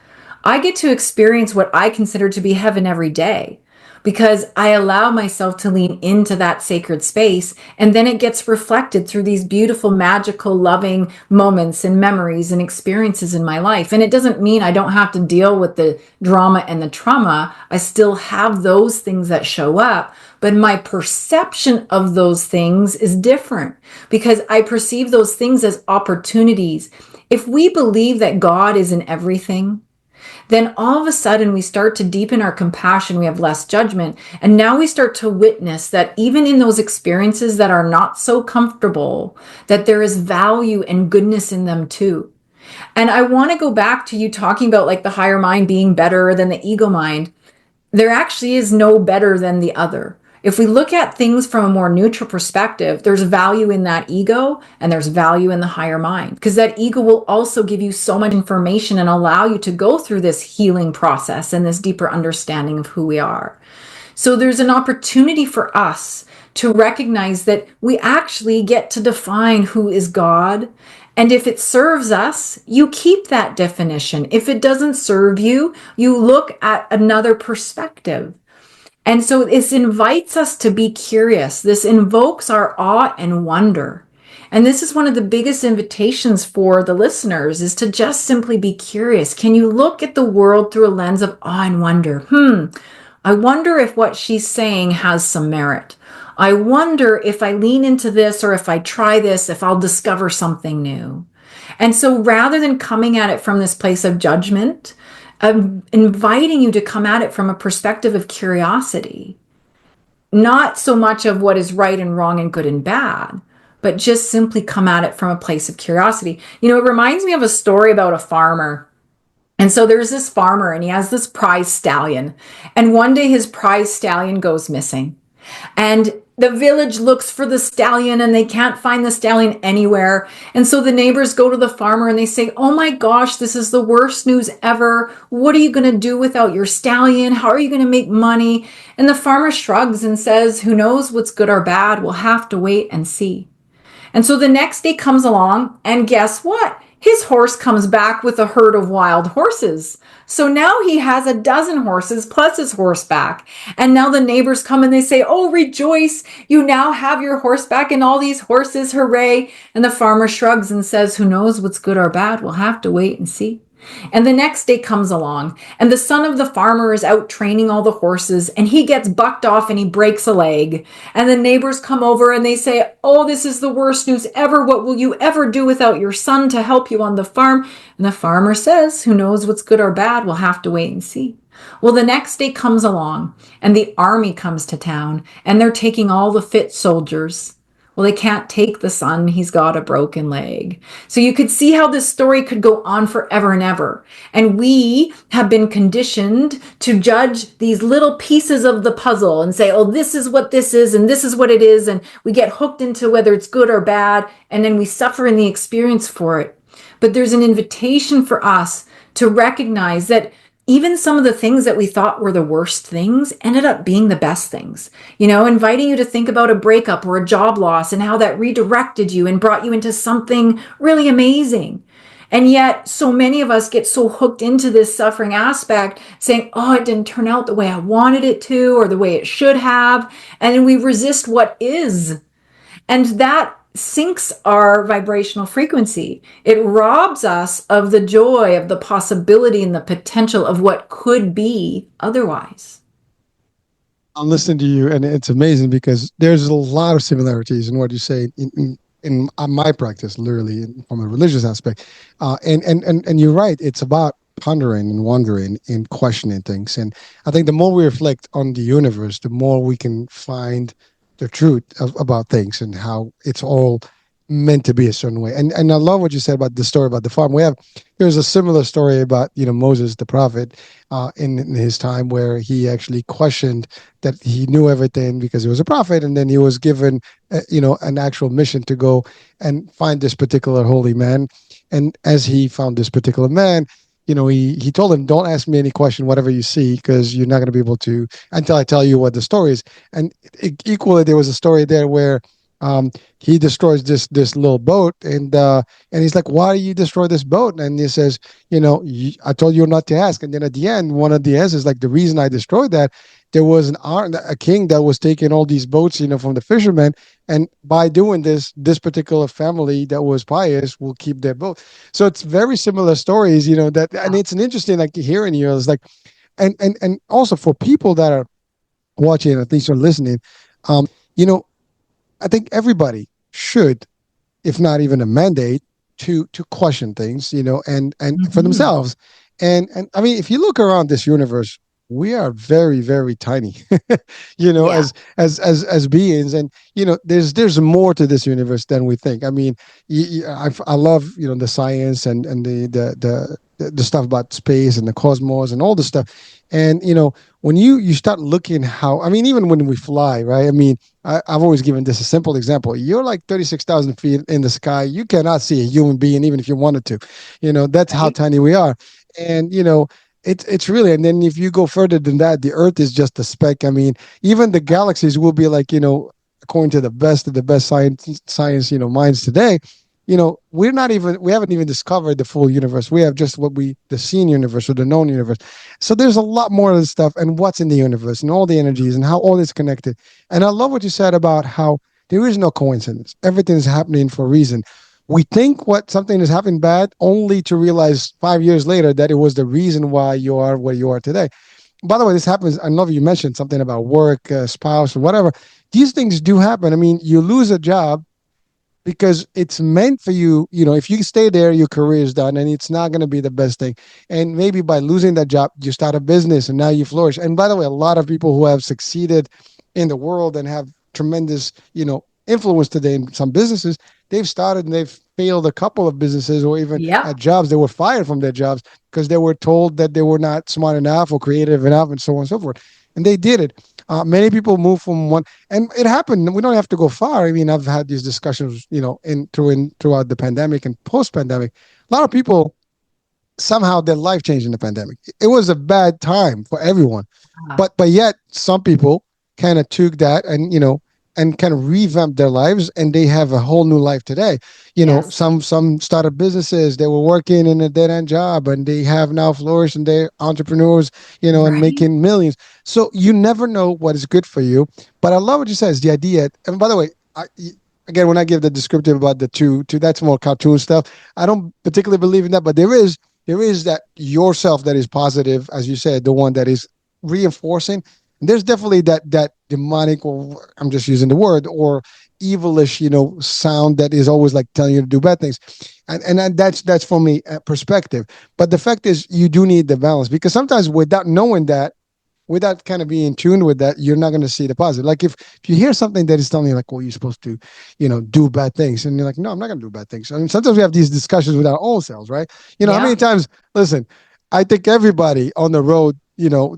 I get to experience what I consider to be heaven every day because I allow myself to lean into that sacred space. And then it gets reflected through these beautiful, magical, loving moments and memories and experiences in my life. And it doesn't mean I don't have to deal with the drama and the trauma. I still have those things that show up. But my perception of those things is different because I perceive those things as opportunities. If we believe that God is in everything, then all of a sudden we start to deepen our compassion. We have less judgment. And now we start to witness that even in those experiences that are not so comfortable, that there is value and goodness in them too. And I want to go back to you talking about like the higher mind being better than the ego mind. There actually is no better than the other. If we look at things from a more neutral perspective, there's value in that ego and there's value in the higher mind because that ego will also give you so much information and allow you to go through this healing process and this deeper understanding of who we are. So there's an opportunity for us to recognize that we actually get to define who is God. And if it serves us, you keep that definition. If it doesn't serve you, you look at another perspective. And so this invites us to be curious. This invokes our awe and wonder. And this is one of the biggest invitations for the listeners is to just simply be curious. Can you look at the world through a lens of awe and wonder? I wonder if what she's saying has some merit. I wonder if I lean into this or if I try this, if I'll discover something new. And so rather than coming at it from this place of judgment, I'm inviting you to come at it from a perspective of curiosity, not so much of what is right and wrong and good and bad, but just simply come at it from a place of curiosity. You know, it reminds me of a story about a farmer. And so there's this farmer and he has this prize stallion. And one day his prize stallion goes missing. And the village looks for the stallion and they can't find the stallion anywhere. And so the neighbors go to the farmer and they say, "Oh my gosh, this is the worst news ever. What are you going to do without your stallion? How are you going to make money?" And the farmer shrugs and says, "Who knows what's good or bad? We'll have to wait and see." And so the next day comes along, and guess what? His horse comes back with a herd of wild horses. So now he has a dozen horses plus his horse back. And now the neighbors come and they say, "Oh, rejoice. You now have your horse back and all these horses. Hooray." And the farmer shrugs and says, "Who knows what's good or bad? We'll have to wait and see." And the next day comes along, and the son of the farmer is out training all the horses, and he gets bucked off and he breaks a leg. And the neighbors come over and they say, "Oh, this is the worst news ever. What will you ever do without your son to help you on the farm?" And the farmer says, "Who knows what's good or bad? We'll have to wait and see." Well, the next day comes along, and the army comes to town, and they're taking all the fit soldiers. Well, they can't take the son. He's got a broken leg. So you could see how this story could go on forever and ever. And we have been conditioned to judge these little pieces of the puzzle and say, "Oh, this is what this is, and this is what it is." And we get hooked into whether it's good or bad, and then we suffer in the experience for it. But there's an invitation for us to recognize that even some of the things that we thought were the worst things ended up being the best things. You know, inviting you to think about a breakup or a job loss and how that redirected you and brought you into something really amazing. And yet, so many of us get so hooked into this suffering aspect, saying, "Oh, it didn't turn out the way I wanted it to or the way it should have." And then we resist what is. And that sinks our vibrational frequency. It robs us of the joy, of the possibility, and the potential of what could be otherwise. I'm listening to you, and it's amazing because there's a lot of similarities in what you say in my practice, literally from a religious aspect. And you're right. It's about pondering and wondering and questioning things. And I think the more we reflect on the universe, the more we can find the truth about things and how it's all meant to be a certain way. And I love what you said about the story about the farm. There's a similar story about Moses the prophet in his time where he actually questioned that he knew everything because he was a prophet, and then he was given an actual mission to go and find this particular holy man. And as he found this particular man, he told him, "Don't ask me any question, whatever you see, because you're not going to be able to until I tell you what the story is." And equally, there was a story there where he destroys this little boat, and he's like, "Why do you destroy this boat?" And he says, "I told you not to ask." And then at the end, one of the answers, like, the reason I destroyed that, there was a king that was taking all these boats, from the fishermen, and by doing this particular family that was pious will keep their boat. So it's very similar stories, that, and it's an interesting, like, hearing you. It's like, and also for people that are watching, at least are listening, you know, I think everybody should, if not even a mandate, to question things, and for Mm-hmm. themselves. And I mean, if you look around this universe, we are very, very tiny, Yeah. as beings, and there's more to this universe than we think. I mean, I love the science and the stuff about space and the cosmos and all the stuff, and when you start looking how, I mean, even when we fly, right? I mean, I've always given this a simple example. You're like 36,000 feet in the sky. You cannot see a human being, even if you wanted to. That's how Right. tiny we are. And, it's really, and then if you go further than that, the Earth is just a speck. I mean, even the galaxies will be like, according to the best of the best science, minds today, we haven't even discovered the full universe. We have just the seen universe or the known universe. So there's a lot more of this stuff and what's in the universe and all the energies and how all is connected. And I love what you said about how There is no coincidence. Everything is happening for a reason. We think what something is happening bad only to realize 5 years later that it was the reason why you are where you are today. By the way, this happens. I know you mentioned something about work, spouse, or whatever. These things do happen. I mean, you lose a job because it's meant for you. You know, if you stay there, your career is done, and it's not going to be the best thing. And maybe by losing that job, you start a business, and now you flourish. And by the way, a lot of people who have succeeded in the world and have tremendous, influence today in some businesses, they've started and they've failed a couple of businesses or even at Yep. jobs. They were fired from their jobs because they were told that they were not smart enough or creative enough, and so on and so forth. And they did it. Many people move from one, and it happened. We don't have to go far. I mean, I've had these discussions, throughout the pandemic and post pandemic. A lot of people somehow their life changed in the pandemic. It was a bad time for everyone, Ah, but yet some people kind of took that and and kind of revamped their lives, and they have a whole new life today. yes. Some started businesses. They were working in a dead end job, and they have now flourished, and they're entrepreneurs, and Right. making millions. So you never know what is good for you. But I love what you said. Is the idea. And by the way, again, when I give the descriptive about the two, that's more cartoon stuff. I don't particularly believe in that, but there is that yourself that is positive, as you said, the one that is reinforcing. And there's definitely that demonic, or I'm just using the word, or evilish, sound that is always like telling you to do bad things. And that's for me perspective. But the fact is, you do need the balance, because sometimes without knowing that, without kind of being tuned with that, you're not going to see the positive. Like if you hear something that is telling you like, well, you're supposed to, do bad things, and you're like, no, I'm not going to do bad things. I mean, sometimes we have these discussions with our own selves, right? How many Yep. times? Listen, I think everybody on the road,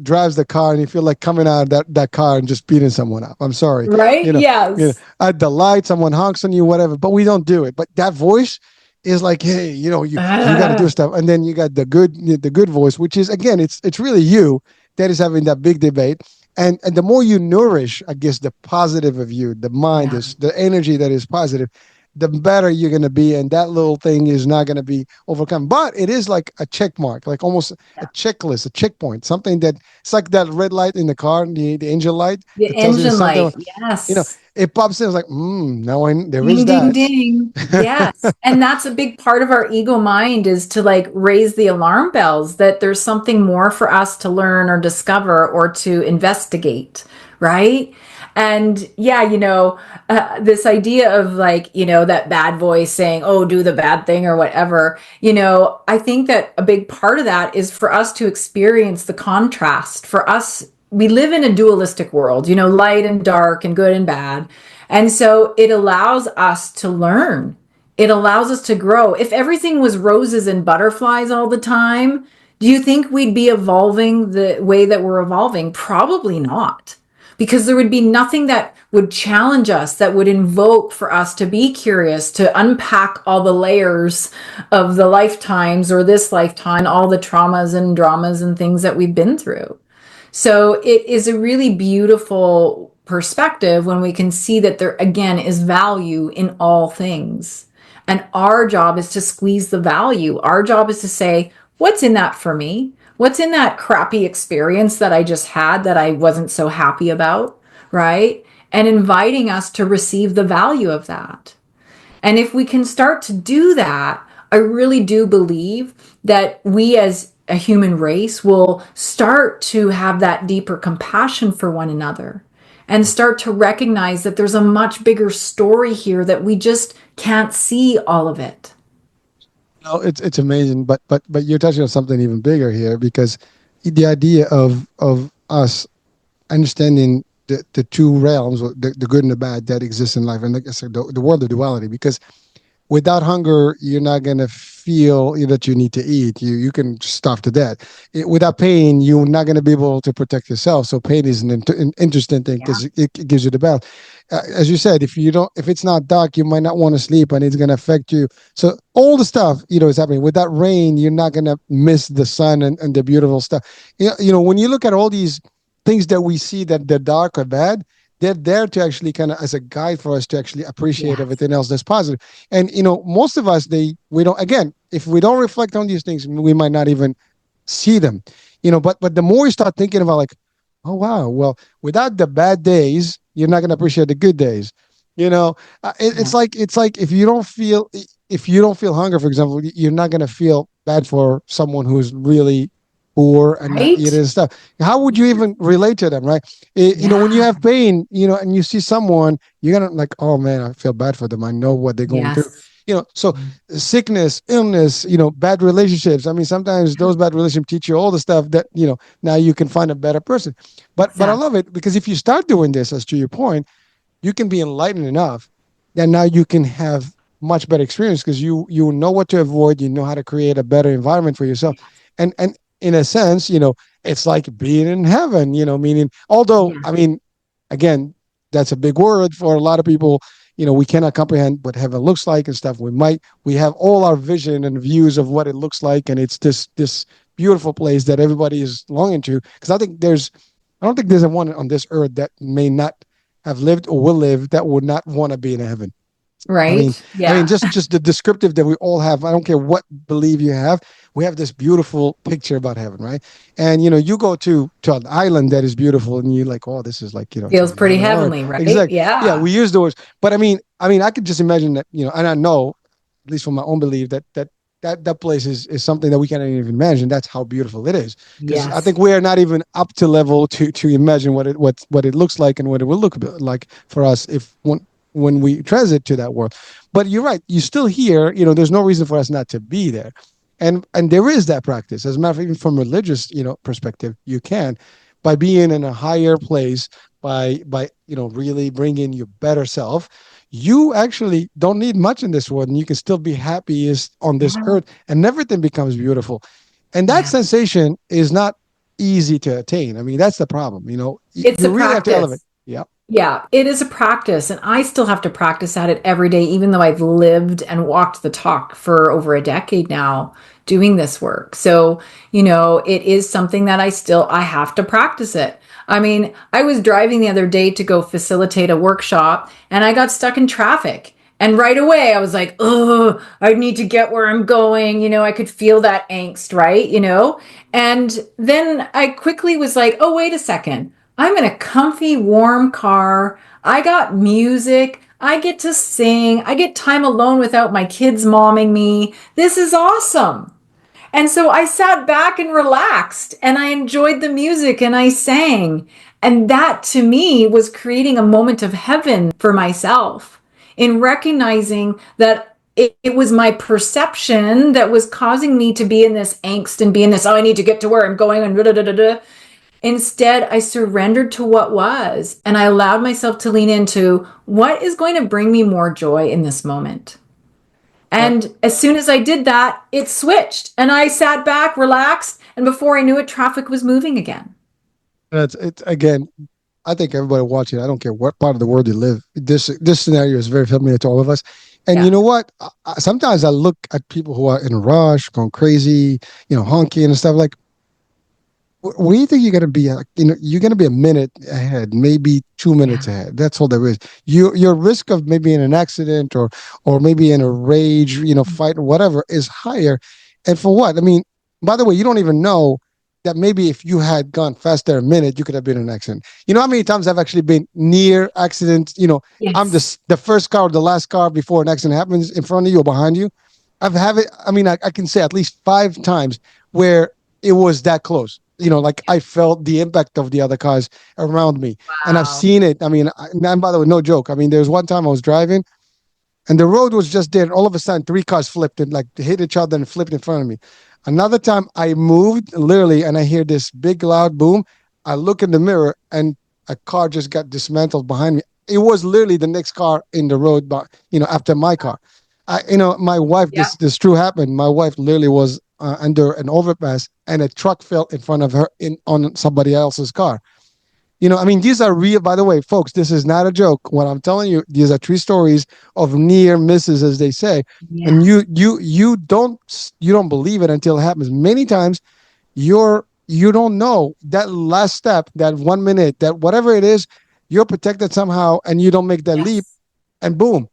drives the car, and you feel like coming out of that car and just beating someone up. I'm sorry, Right. you know, Yes. at the light, someone honks on you, whatever. But we don't do it. But that voice is like, hey, you got to do Ah, stuff, and then you got the good voice, which is again, it's really you that is having that big debate. And the more you nourish, I guess, the positive of you, the mind yeah. is the energy that is positive, the better you're going to be. And that little thing is not going to be overcome. But it is like a check mark, like almost a Yeah. checklist, a checkpoint, something that it's like that red light in the car, the angel light The that tells you engine something. light. Yes. It pops in. It's like, now there is Ding, ding, that. ding. Yes. And that's a big part of our ego mind is to like raise the alarm bells that there's something more for us to learn or discover or to investigate. Right. And yeah, this idea of like, that bad voice saying, oh, do the bad thing or whatever, I think that a big part of that is for us to experience the contrast. For us, we live in a dualistic world, light and dark and good and bad. And so it allows us to learn. It allows us to grow. If everything was roses and butterflies all the time, do you think we'd be evolving the way that we're evolving? Probably not. Because there would be nothing that would challenge us, that would invoke for us to be curious, to unpack all the layers of the lifetimes or this lifetime, all the traumas and dramas and things that we've been through. So it is a really beautiful perspective when we can see that there again is value in all things. And our job is to squeeze the value. Our job is to say, what's in that for me? What's in that crappy experience that I just had that I wasn't so happy about, right? And inviting us to receive the value of that. And if we can start to do that, I really do believe that we as a human race will start to have that deeper compassion for one another and start to recognize that there's a much bigger story here that we just can't see all of it. No, it's amazing, but you're touching on something even bigger here, because the idea of us understanding the two realms, the good and the bad that exist in life, and like I said, the world of duality. Because without hunger, you're not gonna feel that you need to eat. You can starve to death. Without pain, you're not gonna be able to protect yourself. So pain is an interesting thing, Yeah. because it gives you the balance. As you said, if it's not dark, you might not want to sleep, and it's gonna affect you. So all the stuff is happening. Without rain, you're not gonna miss the sun and the beautiful stuff. When you look at all these things that we see that they're dark or bad, they're there to actually kind of as a guide for us to actually appreciate Yes. everything else that's positive. And most of us, we don't, again, if we don't reflect on these things, we might not even see them. But the more you start thinking about like, oh wow, well, without the bad days, you're not going to appreciate the good days. You know, Yeah. it's like if you don't feel hunger, for example, you're not gonna feel bad for someone who's really poor and not Right? eating and stuff. How would you even relate to them, right? You know, when you Yeah. have pain, you know, and you see someone, you're gonna like, oh man, I feel bad for them. I know what they're going through. Yes. You know, so sickness, illness, you know, bad relationships. I mean, sometimes those bad relationships teach you all the stuff that you know. Now you can find a better person. But I Exactly. love it because if you start doing this, as to your point, you can be enlightened enough that now you can have much better experience because you know what to avoid, you know how to create a better environment for yourself, and in a sense, you know, it's like being in heaven, you know, meaning although Yeah. I mean, again, that's a big word for a lot of people. You know, we cannot comprehend what heaven looks like and stuff. We have all our vision and views of what it looks like, and it's this beautiful place that everybody is longing to. Because I don't think there's a one on this earth that may not have lived or will live that would not want to be in heaven. I mean, Right? Yeah. just the descriptive that we all have. I don't care what belief you have. We have this beautiful picture about heaven, right? And you know, you go to an island that is beautiful, and you're like, oh, this is like, you know, it's Feels an pretty island. All right, heavenly, right? exactly. Yeah, Yeah. we use the words, but I mean, I could just imagine that, you know, and I know, at least from my own belief, that place is something that we can't even imagine. That's how beautiful it is. Because I Yes. think we are not even up to level to imagine what it looks like and what it will look like for us if when we transit to that world. But you're right, you still here. You know, there's no reason for us not to be there, and there is that practice. As a matter of fact, even from religious, you know, perspective, you can by being in a higher place, by you know really bringing your better self. You actually don't need much in this world, and you can still be happiest on this Yeah. earth, and everything becomes beautiful. And that Yeah. sensation is not easy to attain. I mean, that's the problem. You know, It's you a really have to elevate. practice. Yeah. Yeah, it is a practice, and I still have to practice at it every day, even though I've lived and walked the talk for over a decade now doing this work. So, it is something that I have to practice it. I mean, I was driving the other day to go facilitate a workshop, and I got stuck in traffic. And right away, I was like, oh, I need to get where I'm going. I could feel that angst, right? And then I quickly was like, oh, wait a second. I'm in a comfy, warm car. I got music. I get to sing. I get time alone without my kids momming me. This is awesome. And so I sat back and relaxed and I enjoyed the music and I sang. And that to me was creating a moment of heaven for myself in recognizing that it was my perception that was causing me to be in this angst and be in this, oh, I need to get to where I'm going and da da da da. Instead, I surrendered to what was and I allowed myself to lean into what is going to bring me more joy in this moment. Uh, And as soon as I did that, it switched and I sat back, relaxed, and before I knew it, traffic was moving again. it's again. I think everybody watching, I don't care what part of the world you live, this scenario is very familiar to all of us. And you Yeah. know what? Sometimes I look at people who are in a rush, going crazy, you know, honking and stuff like. Where do you think you're going to be? You know, you're going to be a minute ahead, maybe 2 minutes Yeah. ahead. That's all there is. Your risk of maybe in an accident or maybe in a rage, you know, fight or whatever is higher. And for what? I mean, by the way, you don't even know that maybe if you had gone faster a minute, you could have been in an accident. You know how many times I've actually been near accidents? You know, I'm Yes. the first car or the last car before an accident happens in front of you or behind you. I've have it. I mean, I can say at least 5 times where it was that close. You know, like I felt the impact of the other cars around me, and I've Wow. seen it. I mean, and by the way, no joke. I mean, there's one time I was driving, and the road was just there, and all of a sudden, 3 cars flipped and like hit each other and flipped in front of me. Another time, I moved literally, and I hear this big loud boom. I look in the mirror, and a car just got dismantled behind me. It was literally the next car in the road, but you know, after my car. You know, my wife. Yep. This true happened. My wife literally was under an overpass, and a truck fell in front of her in on somebody else's car. You know, I mean, these are real. By the way, folks, this is not a joke. What I'm telling you, these are true stories of near misses, as they say. And Yes. you don't believe it until it happens. Many times, you don't know that last step, that 1 minute, that whatever it is, you're protected somehow, and you don't make that leap, Yes. and boom,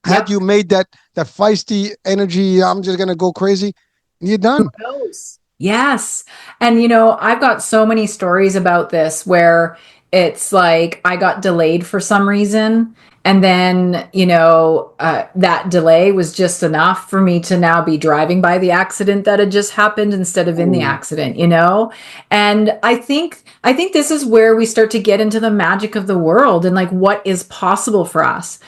had Yep. you made that feisty energy, I'm just gonna go crazy, you're Who done. knows? Yes. And I've got so many stories about this where it's like I got delayed for some reason And then, that delay was just enough for me to now be driving by the accident that had just happened instead of in the Ooh. accident. And I think this is where we start to get into the magic of the world and like what is possible for us.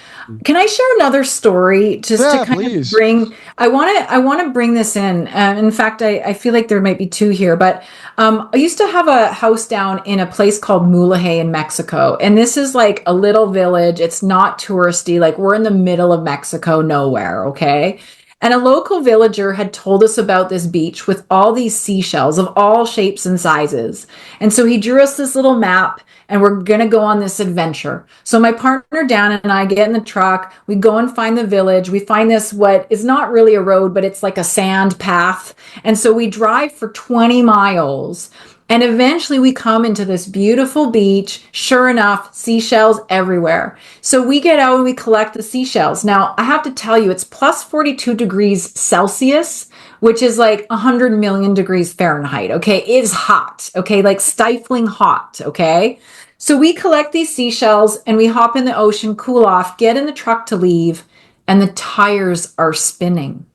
Can I share another story just to Yeah, kind of please. bring? I want to bring this in. In fact, I feel like there might be two here, but I used to have a house down in a place called Mulahay in Mexico, and this is like a little village. It's not touristy. Like we're in the middle of Mexico, nowhere. Okay. And a local villager had told us about this beach with all these seashells of all shapes and sizes. And so he drew us this little map and we're going to go on this adventure. So my partner Dan and I get in the truck, we go and find the village. We find this what is not really a road, but it's like a sand path. And so we drive for 20 miles. And eventually we come into this beautiful beach. Sure enough, seashells everywhere. So we get out and we collect the seashells. Now, I have to tell you, it's plus 42 degrees Celsius, which is like 100 million degrees Fahrenheit. Okay. It's hot. Okay. Like stifling hot. Okay. So we collect these seashells and we hop in the ocean, cool off, get in the truck to leave, and the tires are spinning.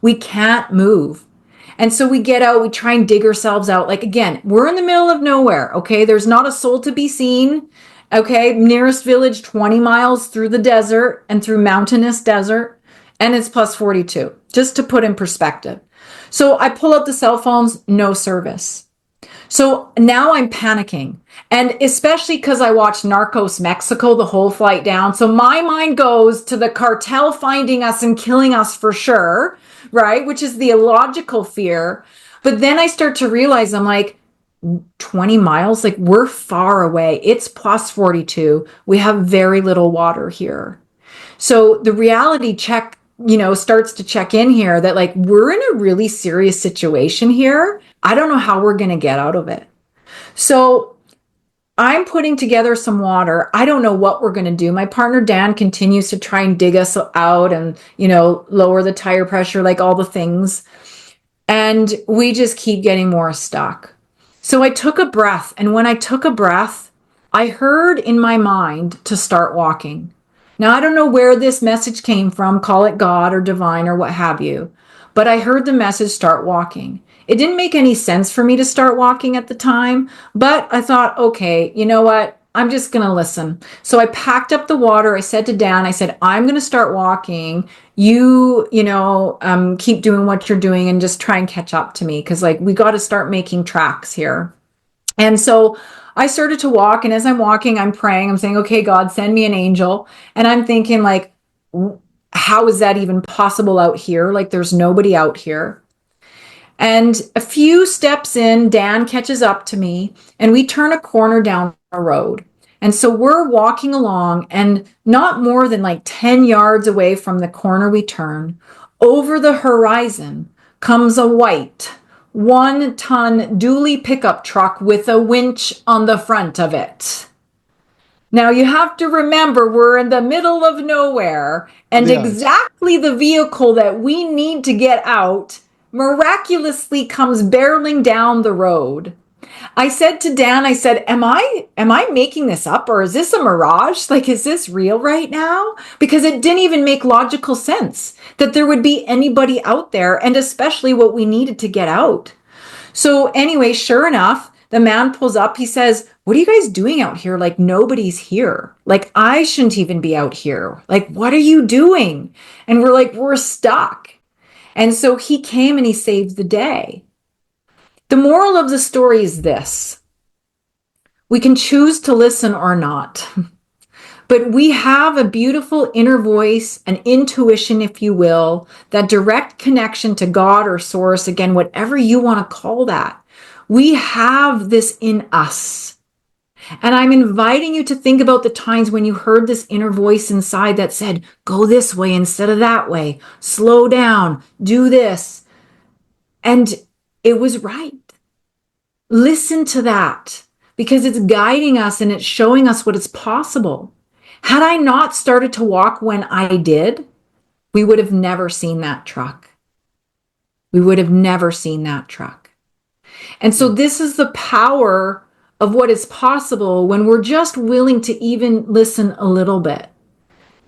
We can't move. And so we get out, we try and dig ourselves out. Like, again, we're in the middle of nowhere. Okay. There's not a soul to be seen. Okay. Nearest village, 20 miles through the desert and through mountainous desert. And it's plus 42, just to put in perspective. So I pull out the cell phones, no service. So now I'm panicking. And especially because I watched Narcos Mexico the whole flight down. So my mind goes to the cartel finding us and killing us for sure, right? Which is the illogical fear. But then I start to realize I'm like, 20 miles, like we're far away. It's plus 42. We have very little water here. So the reality check, starts to check in here that like we're in a really serious situation here. I don't know how we're going to get out of it. So I'm putting together some water. I don't know what we're going to do. My partner Dan continues to try and dig us out and, lower the tire pressure, like all the things. And we just keep getting more stuck. So I took a breath. And when I took a breath, I heard in my mind to start walking. Now, I don't know where this message came from, call it God or divine or what have you, but I heard the message start walking. It didn't make any sense for me to start walking at the time, but I thought, okay, you know what? I'm just going to listen. So I packed up the water. I said to Dan, I said, I'm going to start walking. Keep doing what you're doing and just try and catch up to me. Cause like we got to start making tracks here. And so I started to walk. And as I'm walking, I'm praying. I'm saying, okay, God, send me an angel. And I'm thinking like, how is that even possible out here? Like there's nobody out here. And a few steps in, Dan catches up to me and we turn a corner down a road. And so we're walking along and not more than like 10 yards away from the corner we turn, over the horizon comes a white 1-ton dually pickup truck with a winch on the front of it. Now you have to remember we're in the middle of nowhere and Yes. exactly the vehicle that we need to get out miraculously comes barreling down the road. I said to Dan, I said, am I making this up or is this a mirage? Like, is this real right now? Because it didn't even make logical sense that there would be anybody out there and especially what we needed to get out. So anyway, sure enough, the man pulls up. He says, what are you guys doing out here? Like nobody's here. Like I shouldn't even be out here. Like, what are you doing? And we're like, we're stuck. And so he came and he saved the day. The moral of the story is this: we can choose to listen or not, but we have a beautiful inner voice, an intuition, if you will, that direct connection to God or source, again, whatever you want to call that. We have this in us. And I'm inviting you to think about the times when you heard this inner voice inside that said, go this way instead of that way, slow down, do this. And it was right. Listen to that because it's guiding us and it's showing us what is possible. Had I not started to walk when I did, we would have never seen that truck. We would have never seen that truck. And so this is the power of what is possible when we're just willing to even listen a little bit.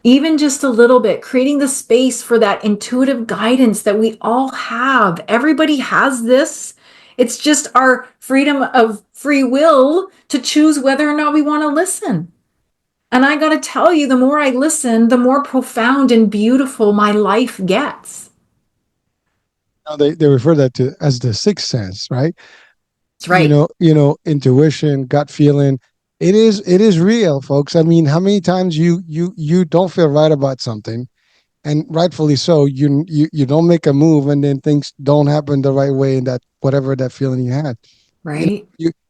Even just a little bit, creating the space for that intuitive guidance that we all have. Everybody has this. It's just our freedom of free will to choose whether or not we want to listen. And I got to tell you, the more I listen, the more profound and beautiful my life gets. Now they refer that to as the sixth sense, right? That's right. Intuition, gut feeling. It is real, folks. I mean, how many times you don't feel right about something, and rightfully so, you don't make a move, and then things don't happen the right way, and that whatever that feeling you had. Right.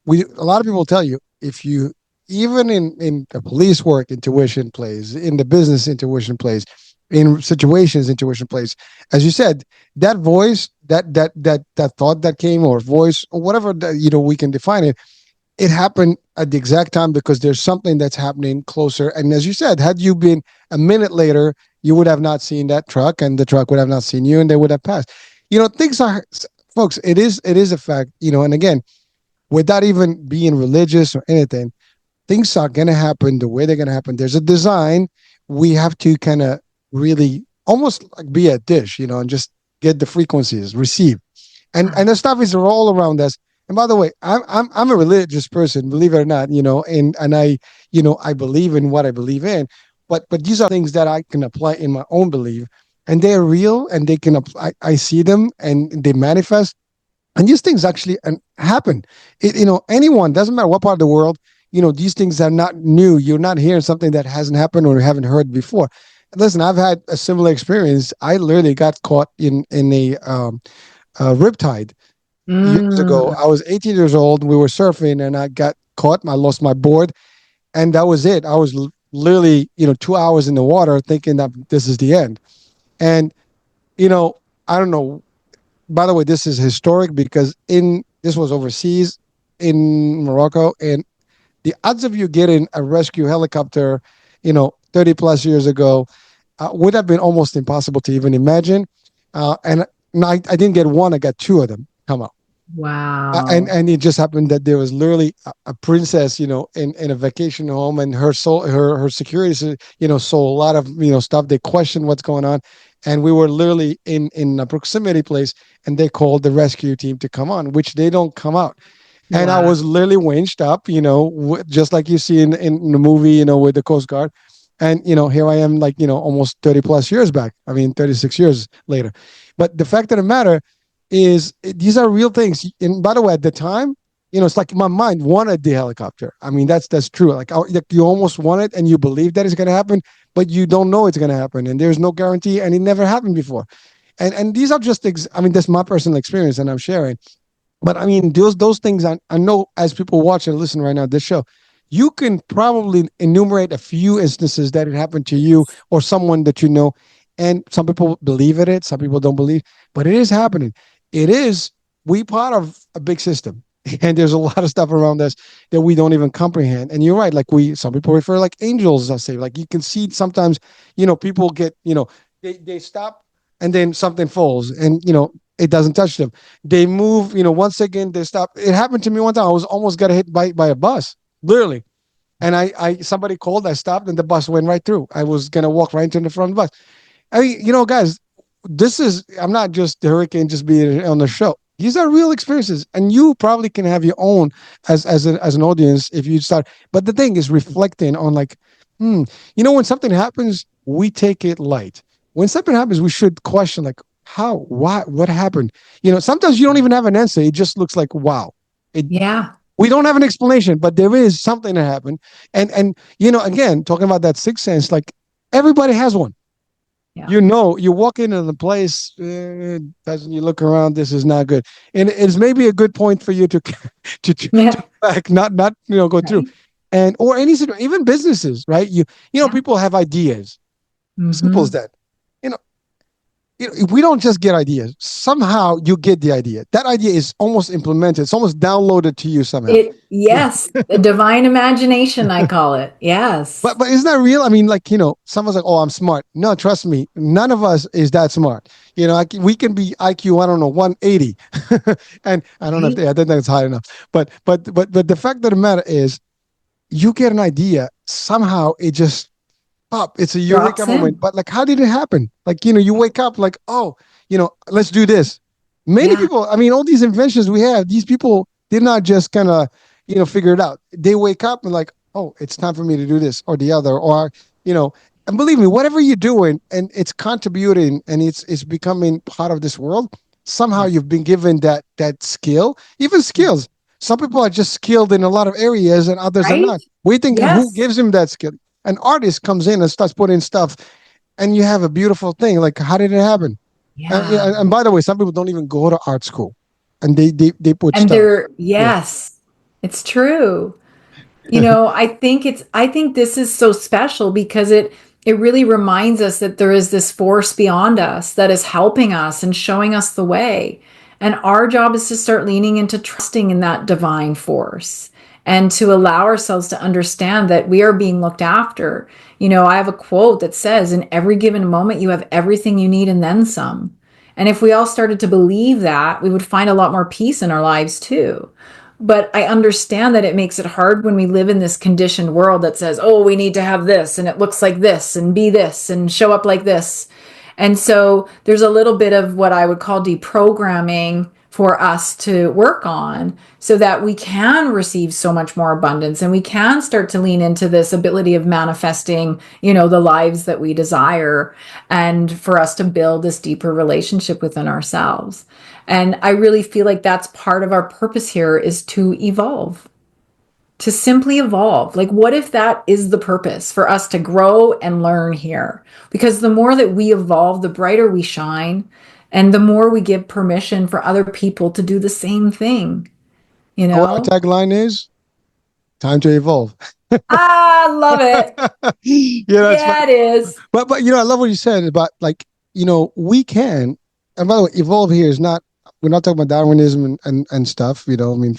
A lot of people tell you, if you, even in the police work, intuition plays, in the business, intuition plays, in situations, intuition plays. As you said, that voice, that thought that came, or voice, or whatever we can define it, it happened at the exact time because there's something that's happening closer. And as you said, had you been a minute later, you would have not seen that truck, and the truck would have not seen you, and they would have passed. Things are, folks, it is a fact, and again, without even being religious or anything, things are going to happen the way they're going to happen. There's a design. We have to kind of really almost like be a dish, and just get the frequencies, receive. And the stuff is all around us. And by the way, I'm a religious person, believe it or not, and I believe in what I believe in. But these are things that I can apply in my own belief, and they're real, and they can apply. I see them, and they manifest, and these things actually happen. Anyone, doesn't matter what part of the world, these things are not new. You're not hearing something that hasn't happened or you haven't heard before. Listen, I've had a similar experience. I literally got caught in a riptide years ago. Mm. I was 18 years old. We were surfing, and I got caught. I lost my board, and that was it. I was literally, 2 hours in the water, thinking that this is the end. And you know, I don't know, by the way, this is historic because in this was overseas in Morocco, and the odds of you getting a rescue helicopter, 30 plus years ago, would have been almost impossible to even imagine. And I didn't get one; I got two of them come out. And Wow. and it just happened that there was literally a princess, in a vacation home, and her security, saw a lot of stuff. They questioned what's going on, and we were literally in a proximity place, and they called the rescue team to come on, which they don't come out. And I Wow. was literally winched up, just like you see in the movie, with the Coast Guard. And here I am, like almost 30 plus years back. I mean, 36 years later. But the fact of the matter is, these are real things. And by the way, at the time, it's like my mind wanted the helicopter. I mean, that's true. Like you almost want it, and you believe that it's going to happen, but you don't know it's going to happen, and there's no guarantee, and it never happened before. And these are just things. I mean, that's my personal experience, and I'm sharing. But I mean, those things, I know, as people watch and listen right now this show, you can probably enumerate a few instances that it happened to you or someone that you know. And some people believe in it, some people don't believe, but it is happening. It is, we part of a big system. And there's a lot of stuff around us that we don't even comprehend. And you're right, like some people refer like angels, I say, like you can see sometimes, people get, they stop, and then something falls, and it doesn't touch them. They move, once again, they stop. It happened to me one time. I was almost got hit by a bus, literally. And I somebody called, I stopped, and the bus went right through. I was gonna walk right into the front of the bus. I mean, guys, I'm not just the hurricane just being on the show. These are real experiences, and you probably can have your own as an audience if you start. But the thing is reflecting on, like, when something happens, we take it light. When something happens, we should question, like, how, what happened. Sometimes you don't even have an answer. It just looks like, wow. It Yeah. We don't have an explanation, but there is something that happened. And again, talking about that sixth sense, like, everybody has one. Yeah. You walk into the place, doesn't, you look around, this is not good. And it's maybe a good point for you to to Yeah. back, not go through. Right. And or any even businesses, right? Yeah. People have ideas. Simple as Hmm. that. You know, we don't just get ideas. Somehow you get the idea. That idea is almost implemented. It's almost downloaded to you somehow. Yeah. Yes, the divine imagination, I call it. But Yes. but isn't that real? I mean, like, someone's like, "Oh, I'm smart." No, trust me, none of us is that smart. We can be IQ, I don't know, 180, and I don't know if Right. I think that's high enough. But the fact of the matter is, you get an idea somehow. It just pop, it's a eureka Drops moment. in. But like, how did it happen? Like, you wake up like, oh, let's do this. Many Yeah. people, I mean, all these inventions we have, these people did not just kind of, figure it out. They wake up and like, oh, it's time for me to do this or the other, or, you know, and believe me, whatever you're doing and it's contributing and it's becoming part of this world, somehow Yeah. you've been given that skill, even skills. Some people are just skilled in a lot of areas and others are Right? not. We think who Yes. gives him that skill? An artist comes in and starts putting stuff, and you have a beautiful thing. Like, how did it happen? Yeah. And by the way, some people don't even go to art school, and they put And stuff. they're, Yeah. yes, it's true. I think this is so special because it really reminds us that there is this force beyond us that is helping us and showing us the way. And our job is to start leaning into trusting in that divine force and to allow ourselves to understand that we are being looked after. I have a quote that says, in every given moment, you have everything you need and then some. And if we all started to believe that, we would find a lot more peace in our lives too. But I understand that it makes it hard when we live in this conditioned world that says, oh, we need to have this and it looks like this and be this and show up like this. And so there's a little bit of what I would call deprogramming for us to work on so that we can receive so much more abundance and we can start to lean into this ability of manifesting, the lives that we desire, and for us to build this deeper relationship within ourselves. And I really feel like that's part of our purpose here, is to evolve, to simply evolve. Like, what if that is the purpose for us to grow and learn here? Because the more that we evolve, the brighter we shine, and the more we give permission for other people to do the same thing, you What our know? tagline is: time to evolve. I love it. It's funny. Yeah, it is. But I love what you said about, like, we can. And by the way, evolve here is not. We're not talking about Darwinism and stuff. I mean,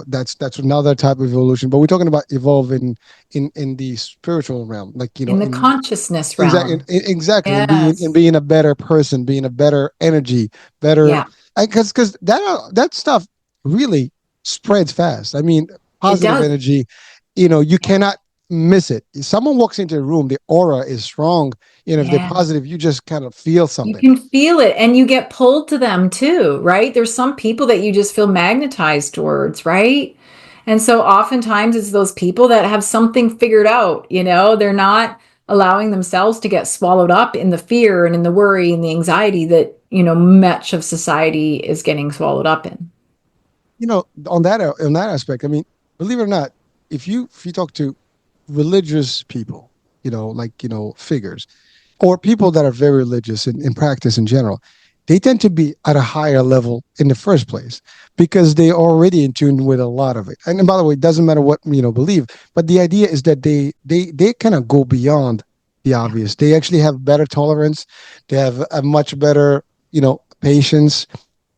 that's another type of evolution. But we're talking about evolve in the spiritual realm, like, In the in consciousness exactly, realm. exactly, and Yes. being a better person, being a better energy, better, Yeah, because that stuff really spreads fast. I mean, it positive does. energy, you cannot miss it. If someone walks into a room, the aura is strong. If they're Yeah. positive, you just kind of feel You something. can feel it and you get pulled to them too, right? There's some people that you just feel magnetized towards, right? And so oftentimes it's those people that have something figured out, they're not allowing themselves to get swallowed up in the fear and in the worry and the anxiety that, much of society is getting swallowed up in. On that aspect, I mean, believe it or not, if you talk to religious people, like, figures, or people that are very religious in practice in general, they tend to be at a higher level in the first place because they are already in tune with a lot of it. And by the way, it doesn't matter what believe, but the idea is that they kind of go beyond the Yeah. obvious. They actually have better tolerance. They have a much better patience.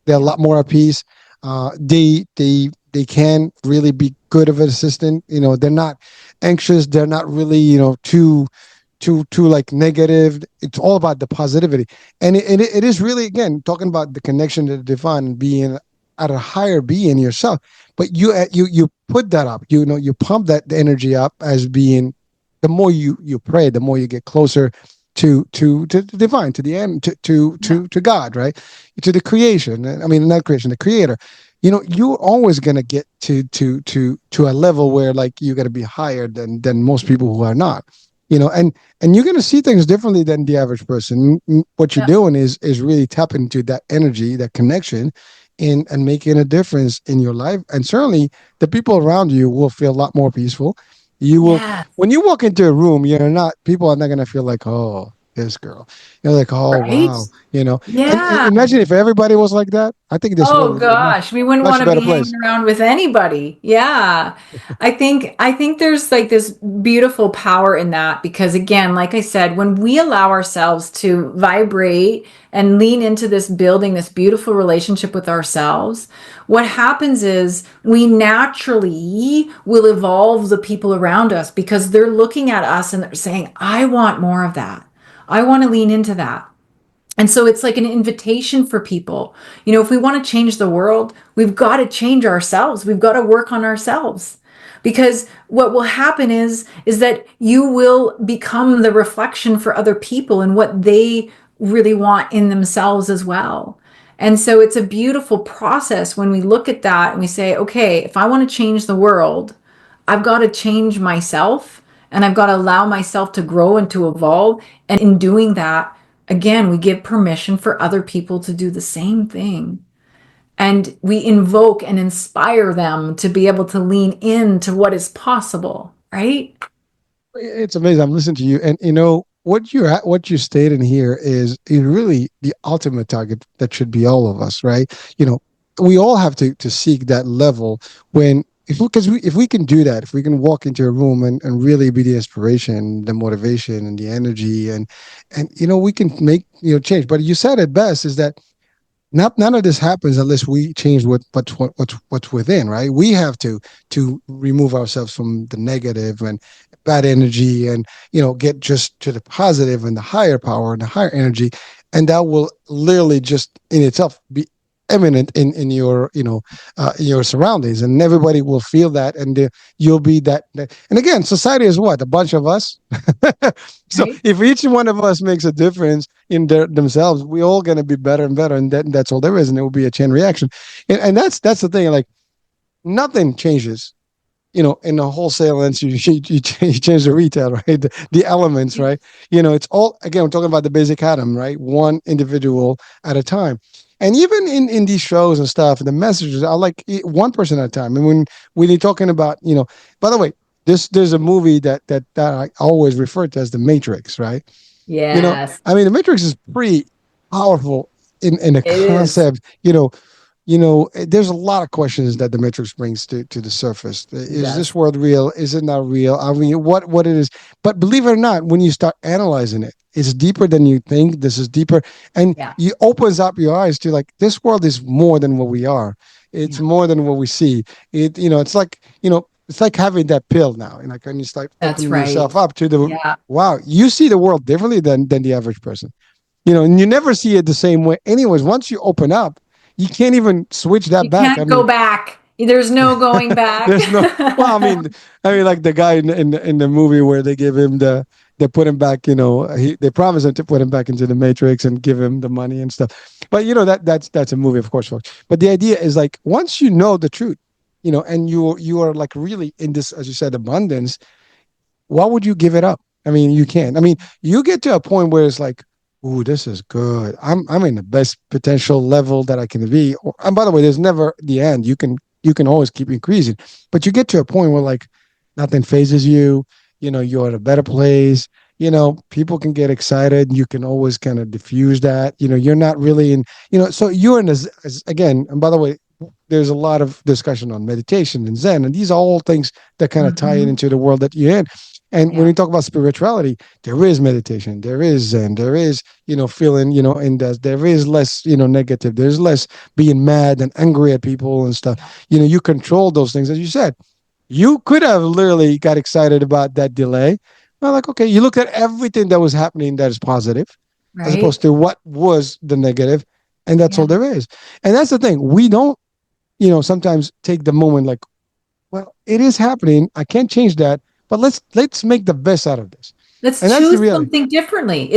They're a Yeah. lot more at peace. They can really be good of an assistant. They're not anxious. They're not really too like negative. It's all about the positivity, and it is really, again, talking about the connection to the divine and being at a higher being yourself. But you put that up. You pump that energy up as being, the more you pray, the more you get closer to the divine, to the end, Yeah. to God, right? To the creation. I mean, not creation, the creator. You're always gonna get to a level where, like, you're gonna be higher than most people who are not. And you're gonna see things differently than the average person. What you're Yeah. doing is really tapping into that energy, that connection, and making a difference in your life. And certainly, the people around you will feel a lot more peaceful. You will, Yeah. when you walk into a room, people are not gonna feel like, oh, this girl. You're like, oh, Right? wow. And Yeah. imagine if everybody was like that. I think this world Oh would be a much gosh, we wouldn't want much to be better hanging place. around with anybody. Yeah. I think there's like this beautiful power in that because again, like I said, when we allow ourselves to vibrate and lean into this building this beautiful relationship with ourselves, what happens is we naturally will evolve the people around us because they're looking at us and they're saying, "I want more of that. I want to lean into that." And so it's like an invitation for people. If we want to change the world, we've got to change ourselves. We've got to work on ourselves. because what will happen is that you will become the reflection for other people and what they really want in themselves as well. And so it's a beautiful process when we look at that and we say, okay, if I want to change the world, I've got to change myself, and I've got to allow myself to grow and to evolve. And in doing that, again, we give permission for other people to do the same thing. And we invoke and inspire them to be able to lean into what is possible, right? It's amazing. I'm listening to you, and what you stated here is really the ultimate target that should be all of us, right? You know, we all have to seek that level when if we can do that, if we can walk into a room and really be the inspiration, the motivation, and the energy, and we can make change. But you said it best is that none of this happens unless we change what's within, right? We have to remove ourselves from the negative and bad energy, and get just to the positive and the higher power and the higher energy, and that will literally just in itself be eminent in your in your surroundings, and everybody will feel that, and you'll be and again, society is what, a bunch of us. So Right? if each one of us makes a difference in themselves, we all going to be better and better, and that's all there is, and it will be a chain reaction. And that's the thing, like, nothing changes in the wholesale and you change the retail, right? The elements, right? It's all, again, we're talking about the basic atom, right? One individual at a time. And even in these shows and stuff, the messages are like one person at a time. And when you're talking about, by the way, there's a movie that I always refer to as the Matrix, right? Yes, I mean, the Matrix is pretty powerful in a it is. concept. There's a lot of questions that the Matrix brings to the surface. It Is this does. world real? Is it not real? I mean, what it is? But believe it or not, when you start analyzing it, it's deeper than you think. This is deeper, and Yeah. you opens up your eyes to, like, this world is more than what we are. It's Yeah. more than what we see. It's like having that pill now, and like when you start That's opening right. yourself up to the Yeah. wow, you see the world differently than the average person. And you never see it the same way. Anyways, once you open up, you can't even switch that You back. I can't go mean, back. There's no going back. there's no. Well, I mean, like the guy in the movie where they give him they put him back. They promise him to put him back into the Matrix and give him the money and stuff. But that's a movie, of course, folks. But the idea is, like, once you know the truth, and you are, like, really in this, as you said, abundance. Why would you give it up? I mean, you can't. I mean, you get to a point where it's like, ooh, this is good. I'm in the best potential level that I can be. And by the way, there's never the end. You can always keep increasing, but you get to a point where, like, nothing phases you. You're at a better place. People can get excited. You can always kind of diffuse that. You're not really in. So you're in again. And by the way, there's a lot of discussion on meditation and Zen, and these are all things that kind of tie it Mhm. into the world that you're in. And when Yeah. we talk about spirituality, there is meditation, there is Zen, there is, feeling, in that there is less, negative, there's less being mad and angry at people and stuff. Yeah. You control those things, as you said. You could have literally got excited about that delay. Well, like, okay, you looked at everything that was happening that is positive, as Right. opposed to what was the negative, and that's all Yeah. there is. And that's the thing. We don't, sometimes take the moment, like, well, it is happening. I can't change that, but let's make the best out of this. Let's And that's the choose reality. something differently.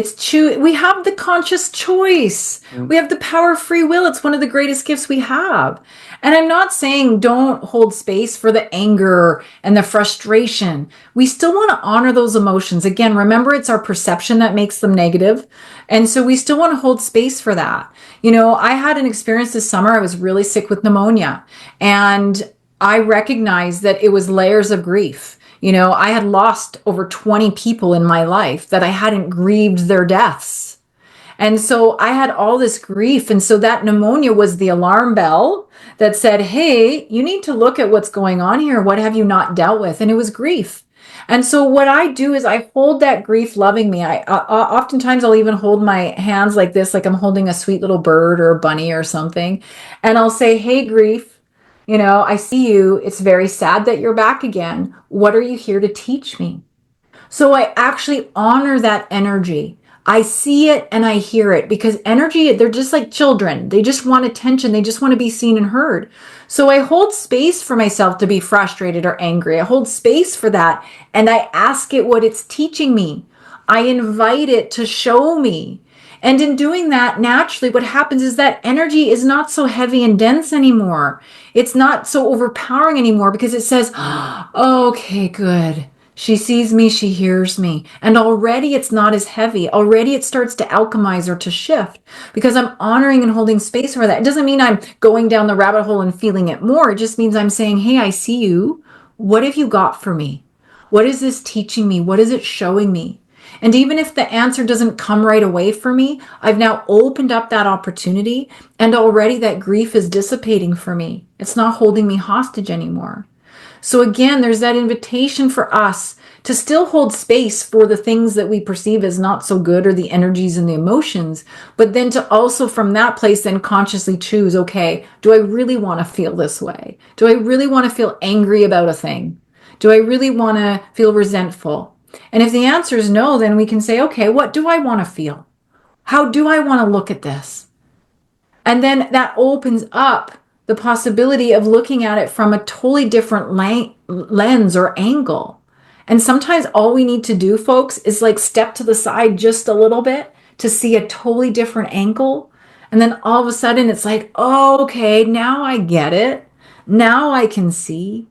We have the conscious choice. Mm. We have the power of free will. It's one of the greatest gifts we have. And I'm not saying don't hold space for the anger and the frustration. We still want to honor those emotions. Again, remember, it's our perception that makes them negative. And so we still want to hold space for that. I had an experience this summer. I was really sick with pneumonia, and I recognized that it was layers of grief. I had lost over 20 people in my life that I hadn't grieved their deaths. And so I had all this grief. And so that pneumonia was the alarm bell that said, hey, you need to look at what's going on here. What have you not dealt with? And it was grief. And so what I do is I hold that grief loving me. I oftentimes I'll even hold my hands like this, like I'm holding a sweet little bird or a bunny or something. And I'll say, hey, grief, I see you. It's very sad that you're back again. What are you here to teach me? So I actually honor that energy. I see it and I hear it, because energy, they're just like children. They just want attention. They just want to be seen and heard. So I hold space for myself to be frustrated or angry. I hold space for that and I ask it what it's teaching me. I invite it to show me. And in doing that, naturally, what happens is that energy is not so heavy and dense anymore. It's not so overpowering anymore, because it says, oh, okay, good. She sees me, she hears me. And already it's not as heavy. Already it starts to alchemize or to shift, because I'm honoring and holding space for that. It doesn't mean I'm going down the rabbit hole and feeling it more. It just means I'm saying, hey, I see you. What have you got for me? What is this teaching me? What is it showing me? And even if the answer doesn't come right away for me, I've now opened up that opportunity, and already that grief is dissipating for me. It's not holding me hostage anymore. So again, there's that invitation for us to still hold space for the things that we perceive as not so good, or the energies and the emotions, but then to also from that place then consciously choose, okay, do I really want to feel this way? Do I really want to feel angry about a thing? Do I really want to feel resentful? And if the answer is no, then we can say, okay, what do I want to feel? How do I want to look at this? And then that opens up the possibility of looking at it from a totally different lens or angle. And sometimes all we need to do, folks, is like step to the side just a little bit to see a totally different angle. And then all of a sudden it's like, oh, okay, now I get it. Now I can see.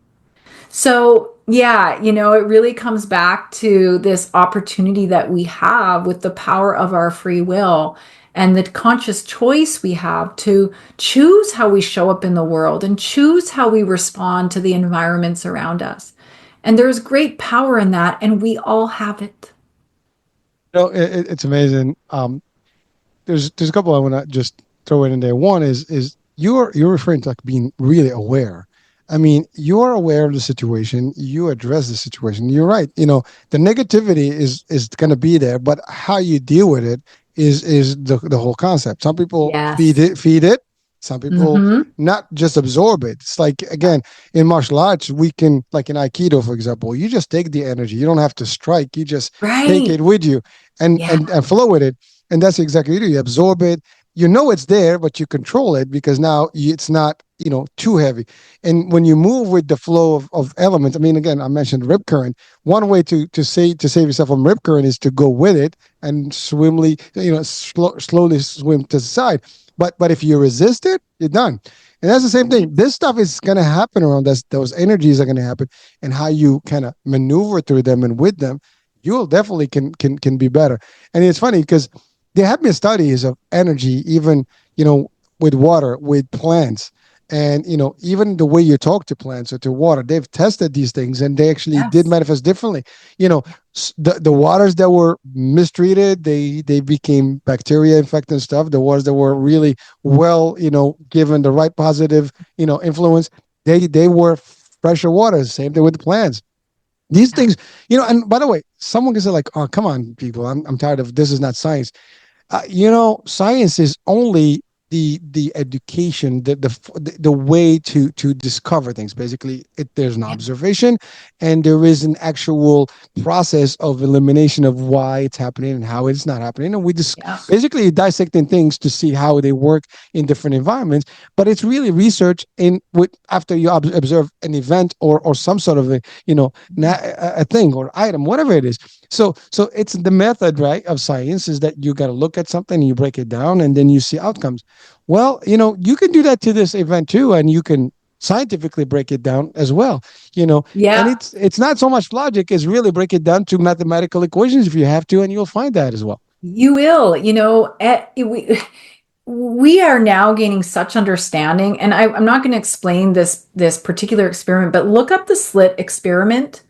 So, yeah, it really comes back to this opportunity that we have with the power of our free will, and the conscious choice we have to choose how we show up in the world and choose how we respond to the environments around us. And there's great power in that, and we all have it. It's amazing. There's a couple I want to just throw in there. One is you're referring to like being really aware. I mean, you're aware of the situation. You address the situation. You're right. The negativity is going to be there, but how you deal with it is the whole concept. Some people Yes. feed it. Some people Mm-hmm. not just absorb it. It's like, again, in martial arts, we can, like in Aikido, for example, you just take the energy. You don't have to strike. You just take Right. it with you and Yeah. and flow with it. And that's exactly what you do. You absorb it. You know it's there, but you control it because now it's not, too heavy. And when you move with the flow of elements, I mean, again, I mentioned rip current. One way to save yourself from rip current is to go with it and slowly swim to the side. But if you resist it, you're done. And that's the same thing. This stuff is gonna happen around us. Those energies are gonna happen, and how you kind of maneuver through them and with them, you'll definitely can be better. And it's funny because there have been studies of energy, even with water, with plants, and even the way you talk to plants or to water. They've tested these things, and they actually did Yes. manifest differently. The waters that were mistreated, they became bacteria infected and stuff. The waters that were really well, given the right positive, influence, they were fresher waters. Same thing with the plants. These Yeah. things, and by the way, someone can say like, "Oh, come on, people, I'm tired of this. Is not science." Science is only the education, the way to discover things. Basically, there's an Yeah. observation, and there is an actual process of elimination of why it's happening and how it's not happening. And we just Yeah. basically dissecting things to see how they work in different environments. But it's really research in with after you observe an event or some sort of a thing or item, whatever it is. So it's the method, right, of science is that you got to look at something and you break it down and then you see outcomes. Well, you can do that to this event too, and you can scientifically break it down as well. And Yeah. it's not so much logic as really break it down to mathematical equations if you have to, and you'll find that as well. You will, we are now gaining such understanding, and I'm not going to explain this particular experiment, but look up the slit experiment,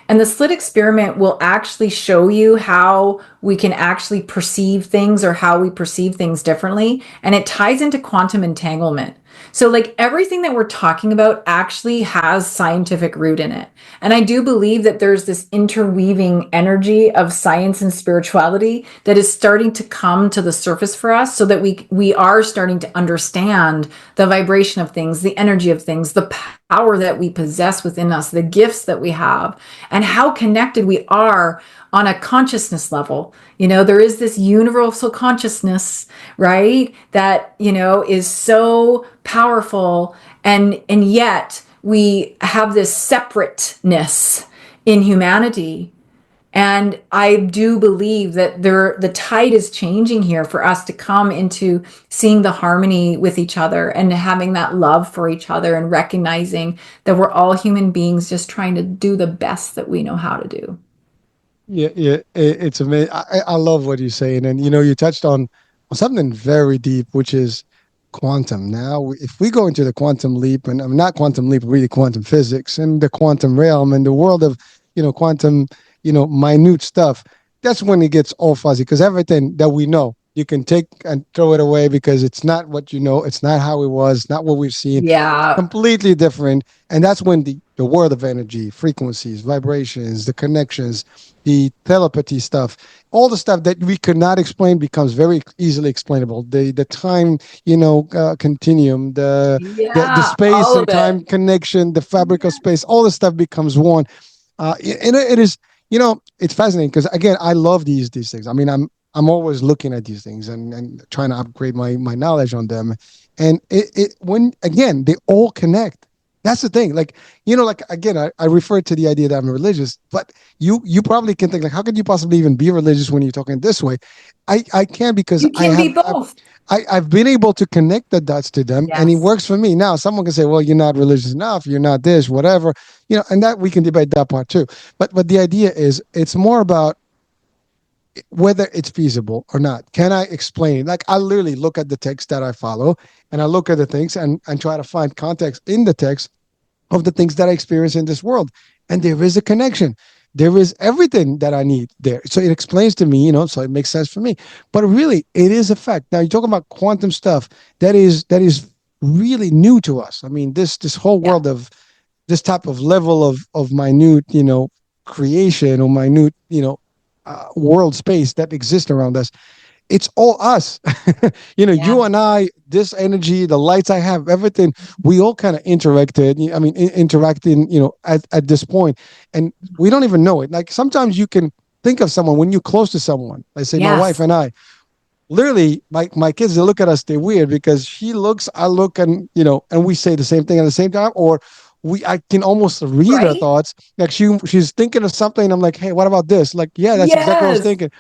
and the slit experiment will actually show you how we can actually perceive things, or how we perceive things differently, and it ties into quantum entanglement. So like everything that we're talking about actually has scientific root in it. And I do believe that there's this interweaving energy of science and spirituality that is starting to come to the surface for us, so that we are starting to understand the vibration of things, the energy of things, the power that we possess within us, the gifts that we have, and how connected we are on a consciousness level. There is this universal consciousness, right? That, is so powerful. And yet we have this separateness in humanity. And I do believe that the tide is changing here for us to come into seeing the harmony with each other and having that love for each other and recognizing that we're all human beings just trying to do the best that we know how to do. Yeah, yeah, it's amazing. I love what you're saying, and you touched on something very deep, which is quantum. Now, if we go into the quantum leap, and I'm not quantum leap, really quantum physics and the quantum realm and the world of quantum, minute stuff, that's when it gets all fuzzy because everything that we know, you can take and throw it away because it's not what you know, it's not how it was, not what we've seen, Yeah. completely different. And that's when the world of energy, frequencies, vibrations, the connections, the telepathy stuff, all the stuff that we could not explain becomes very easily explainable. The time, continuum, the Yeah. space All of and it. time connection, the fabric of space, all this stuff becomes one. And it is, it's fascinating because again, I love these things. I mean, I'm always looking at these things and trying to upgrade my knowledge on them. And it when again they all connect. That's the thing. Like, like again, I refer to the idea that I'm religious, but you probably can think like, how could you possibly even be religious when you're talking this way? I can because You can be both. I've been able to connect the dots to them, and it Yes. works for me. Now, someone can say, "Well, you're not religious enough. You're not this, whatever," and that we can debate that part too. But the idea is, it's more about whether it's feasible or not. Can I explain it? Like I literally look at the text that I follow, and I look at the things and try to find context in the text of the things that I experience in this world. And there is a connection. There is everything that I need there. So it explains to me, so it makes sense for me. But really, it is a fact. Now you talk about quantum stuff that is really new to us. I mean, this whole Yeah. world of this type of level of minute, creation or minute, world space that exists around us, it's all us. Yeah. You and I, this energy, the lights I have, everything, we all kind of interacted. I mean, interacting, at this point, and we don't even know it. Like sometimes you can think of someone when you're close to someone. I say my wife Yes. and I, literally, my kids, they look at us, they're weird because she looks, I look, and and we say the same thing at the same time, or I can almost read her Right? thoughts. Like she's thinking of something. I'm like, hey, what about this? Like, yeah, that's exactly what I was Yes. thinking.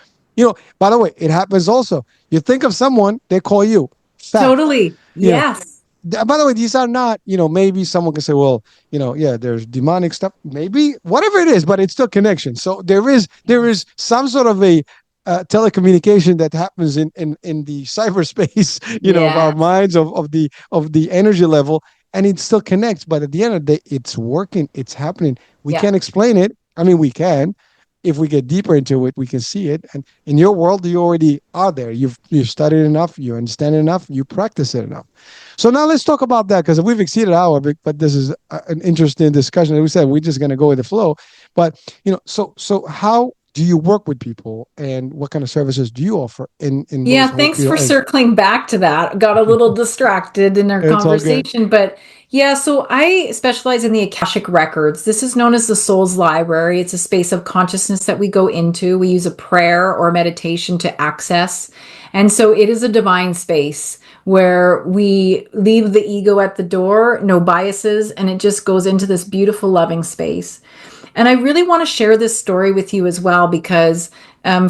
By the way, it happens also. You think of someone, they call you. Fact. Totally. You know, Yes. by the way, these are not, maybe someone can say, well, yeah, there's demonic stuff, maybe whatever it is, but it's still connection. So there is some sort of a telecommunication that happens in the cyberspace, of our Yes. minds, of the energy level, and it still connects. But at the end of the day, it's working, it's happening. We Yeah. can't explain it. I mean, we can. If we get deeper into it, we can see it. And in your world, you already are there. You've studied enough, you understand it enough, you practice it enough. So now let's talk about that because we've exceeded our, but this is an interesting discussion. As we said, we're just going to go with the flow. But so how do you work with people, and what kind of services do you offer in Yeah, Rose Hope? thanks for And circling back to that. Got a little distracted in our it's all good. conversation, but yeah, so I specialize in the Akashic Records. This is known as the Soul's Library. It's a space of consciousness that we go into. We use a prayer or meditation to access. And so it is a divine space where we leave the ego at the door, no biases, and it just goes into this beautiful, loving space. And I really want to share this story with you as well because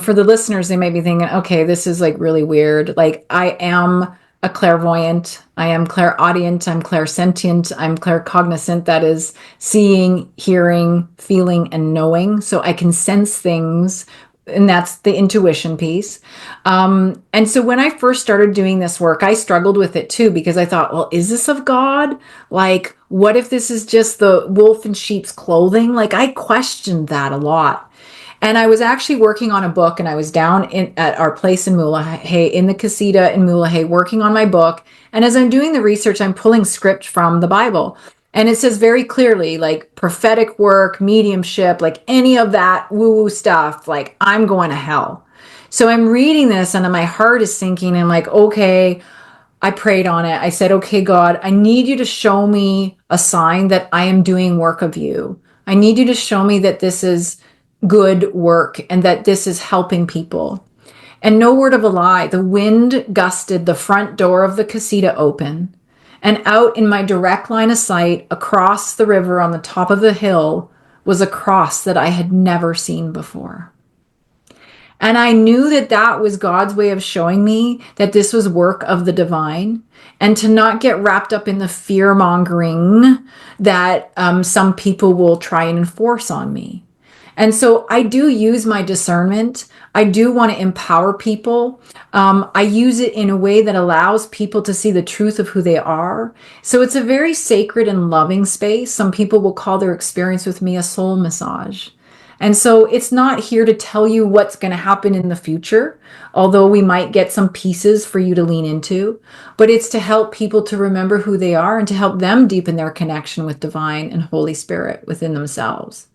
for the listeners, they might be thinking, okay, this is like really weird. Like, I am a clairvoyant, I am clairaudient, I'm clairsentient, I'm claircognizant. That is seeing, hearing, feeling, and knowing. So I can sense things. And that's the intuition piece. And so when I first started doing this work, I struggled with it too because I thought, well, is this of God? Like, what if this is just the wolf in sheep's clothing? Like, I questioned that a lot. And I was actually working on a book, and I was down at our place in Moulahay, in the casita in Moulahay, working on my book. And as I'm doing the research, I'm pulling script from the Bible. And it says very clearly, like prophetic work, mediumship, like any of that woo woo stuff, like I'm going to hell. So I'm reading this, and my heart is sinking. And I'm like, okay, I prayed on it. I said, okay, God, I need you to show me a sign that I am doing work of you. I need you to show me that this is good work and that this is helping people. And no word of a lie, the wind gusted the front door of the casita open. And out in my direct line of sight, across the river on the top of the hill, was a cross that I had never seen before. And I knew that that was God's way of showing me that this was work of the divine, and to not get wrapped up in the fear mongering that some people will try and enforce on me. And so I do use my discernment. I do want to empower people. I use it in a way that allows people to see the truth of who they are. So it's a very sacred and loving space. Some people will call their experience with me a soul massage. And so it's not here to tell you what's going to happen in the future, although we might get some pieces for you to lean into, but it's to help people to remember who they are and to help them deepen their connection with divine and Holy Spirit within themselves.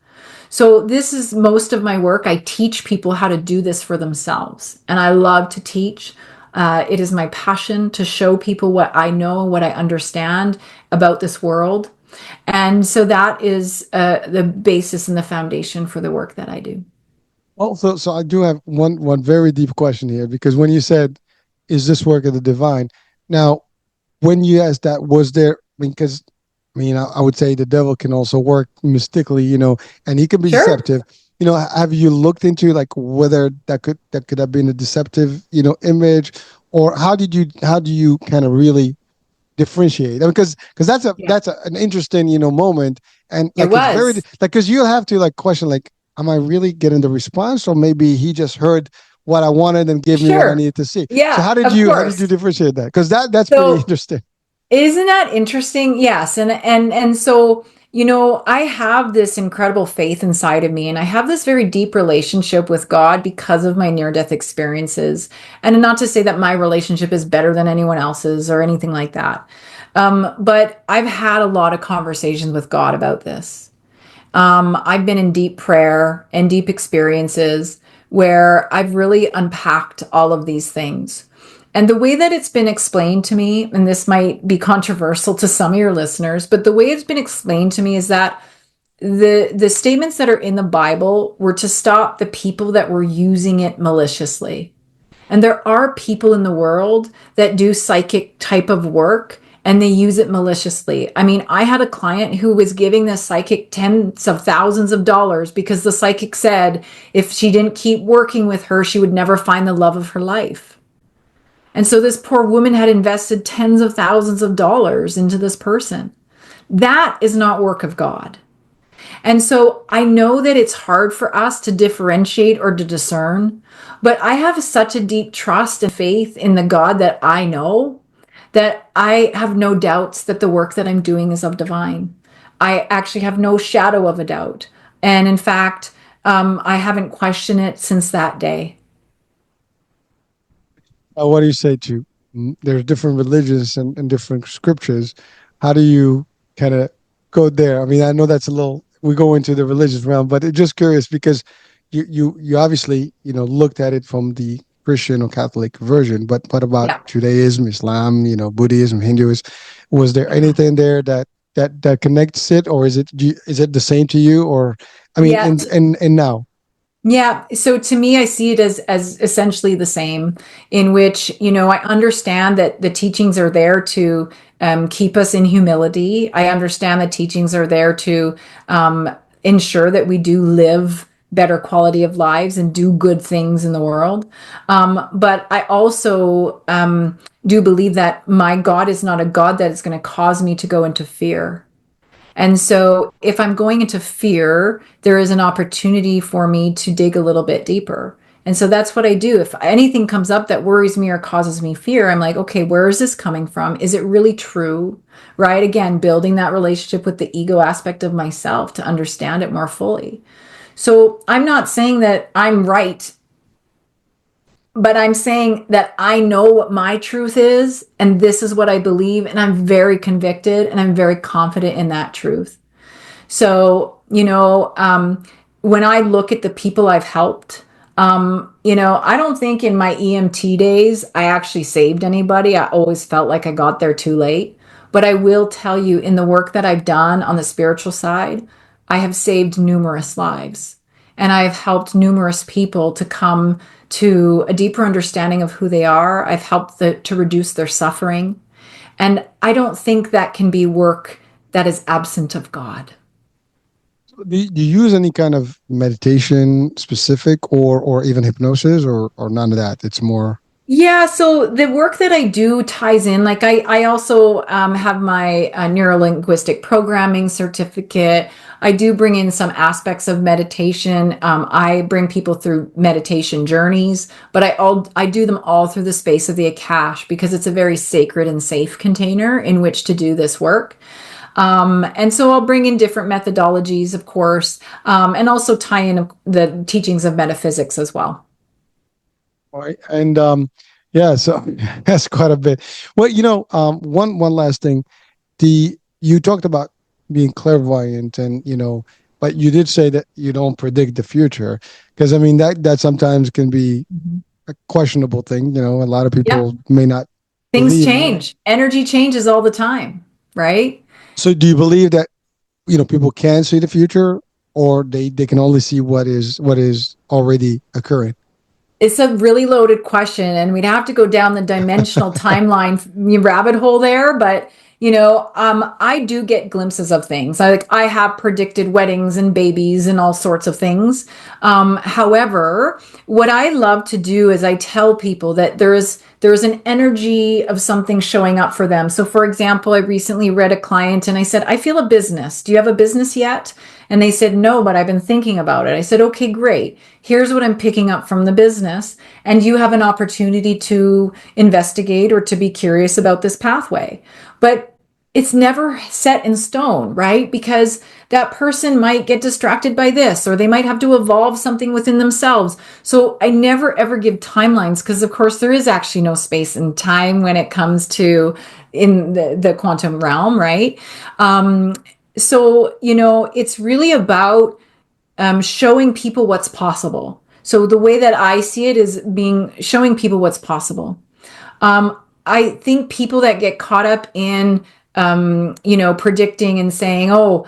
So this is most of my work. I teach people how to do this for themselves, and I love to teach. It is my passion to show people what I know, what I understand about this world. And so that is the basis and the foundation for the work that I do. Also, so I do have one very deep question here, because when you said, "Is this work of the divine?" Now, when you asked that, was there? I mean, because I would say the devil can also work mystically, and he can be Sure. deceptive. Have you looked into like whether that could have been a deceptive, image, or how do you kind of really differentiate? Because Yeah, an interesting, moment, and it like it's very was. like because you'll have to like question like, am I really getting the response, or maybe he just heard what I wanted and gave me what I Sure. needed to see. So Yeah, of how did you course. differentiate that? Because that's pretty So interesting. isn't that interesting? Yes. And so, I have this incredible faith inside of me, and I have this very deep relationship with God because of my near-death experiences. And not to say that my relationship is better than anyone else's or anything like that. But I've had a lot of conversations with God about this. I've been in deep prayer and deep experiences where I've really unpacked all of these things. And the way that it's been explained to me, and this might be controversial to some of your listeners, but the way it's been explained to me is that the statements that are in the Bible were to stop the people that were using it maliciously. And there are people in the world that do psychic type of work and they use it maliciously. I mean, I had a client who was giving this psychic tens of thousands of dollars because the psychic said if she didn't keep working with her, she would never find the love of her life. And so this poor woman had invested tens of thousands of dollars into this person. That is not work of God. And so I know that it's hard for us to differentiate or to discern, but I have such a deep trust and faith in the God that I know that I have no doubts that the work that I'm doing is of divine. I actually have no shadow of a doubt. And in fact, I haven't questioned it since that day. What do you say to there's different religions and different scriptures? How do you kind of go there? I mean, I know that's a little we go into the religious realm, but it's just curious because you obviously looked at it from the Christian or Catholic version, but what about Yeah. Judaism, Islam, Buddhism, Hinduism? Was there Yeah. anything there that connects it, or is it the same to you, or I mean, Yeah. and now? Yeah, so to me, I see it as essentially the same, in which I understand that the teachings are there to keep us in humility. I understand the teachings are there to ensure that we do live better quality of lives and do good things in the world. But I also do believe that my God is not a God that is going to cause me to go into fear. And so if I'm going into fear, there is an opportunity for me to dig a little bit deeper. And so that's what I do. If anything comes up that worries me or causes me fear, I'm like, okay, where is this coming from? Is it really true? Right? Again, building that relationship with the ego aspect of myself to understand it more fully. So I'm not saying that I'm right, but I'm saying that I know what my truth is, and this is what I believe, and I'm very convicted and I'm very confident in that truth. So, when I look at the people I've helped, I don't think in my EMT days I actually saved anybody. I always felt like I got there too late. But I will tell you, in the work that I've done on the spiritual side, I have saved numerous lives. And I've helped numerous people to come to a deeper understanding of who they are. I've helped to reduce their suffering. And I don't think that can be work that is absent of God. Do you use any kind of meditation specific, or even hypnosis, or none of that? It's more. Yeah, so the work that I do ties in. Like I also have my neuro-linguistic programming certificate. I do bring in some aspects of meditation. I bring people through meditation journeys, but I do them all through the space of the Akash because it's a very sacred and safe container in which to do this work. And so I'll bring in different methodologies, of course, and also tie in the teachings of metaphysics as well. Right. And yeah, so that's quite a bit. Well, one last thing. You talked about being clairvoyant, and but you did say that you don't predict the future, because I mean that sometimes can be Mhm. a questionable thing. A lot of Yeah. people may not Things believe. change. Energy changes all the time, right? So do you believe that people can see the future, or they can only see what is already occurring? It's a really loaded question, and we'd have to go down the dimensional timeline rabbit hole there. But I do get glimpses of things. I have predicted weddings and babies and all sorts of things. However, what I love to do is I tell people that there is an energy of something showing up for them. So, for example, I recently read a client and I said, "I feel a business. Do you have a business yet?" And they said, "No, but I've been thinking about it." I said, "Okay, great. Here's what I'm picking up from the business. And you have an opportunity to investigate or to be curious about this pathway." But it's never set in stone, right? Because that person might get distracted by this, or they might have to evolve something within themselves. So I never ever give timelines because, of course, there is actually no space and time when it comes to in the quantum realm, right? Um, so it's really about showing people what's possible. So the way that I see it is being showing people what's possible. I think people that get caught up in predicting and saying, oh,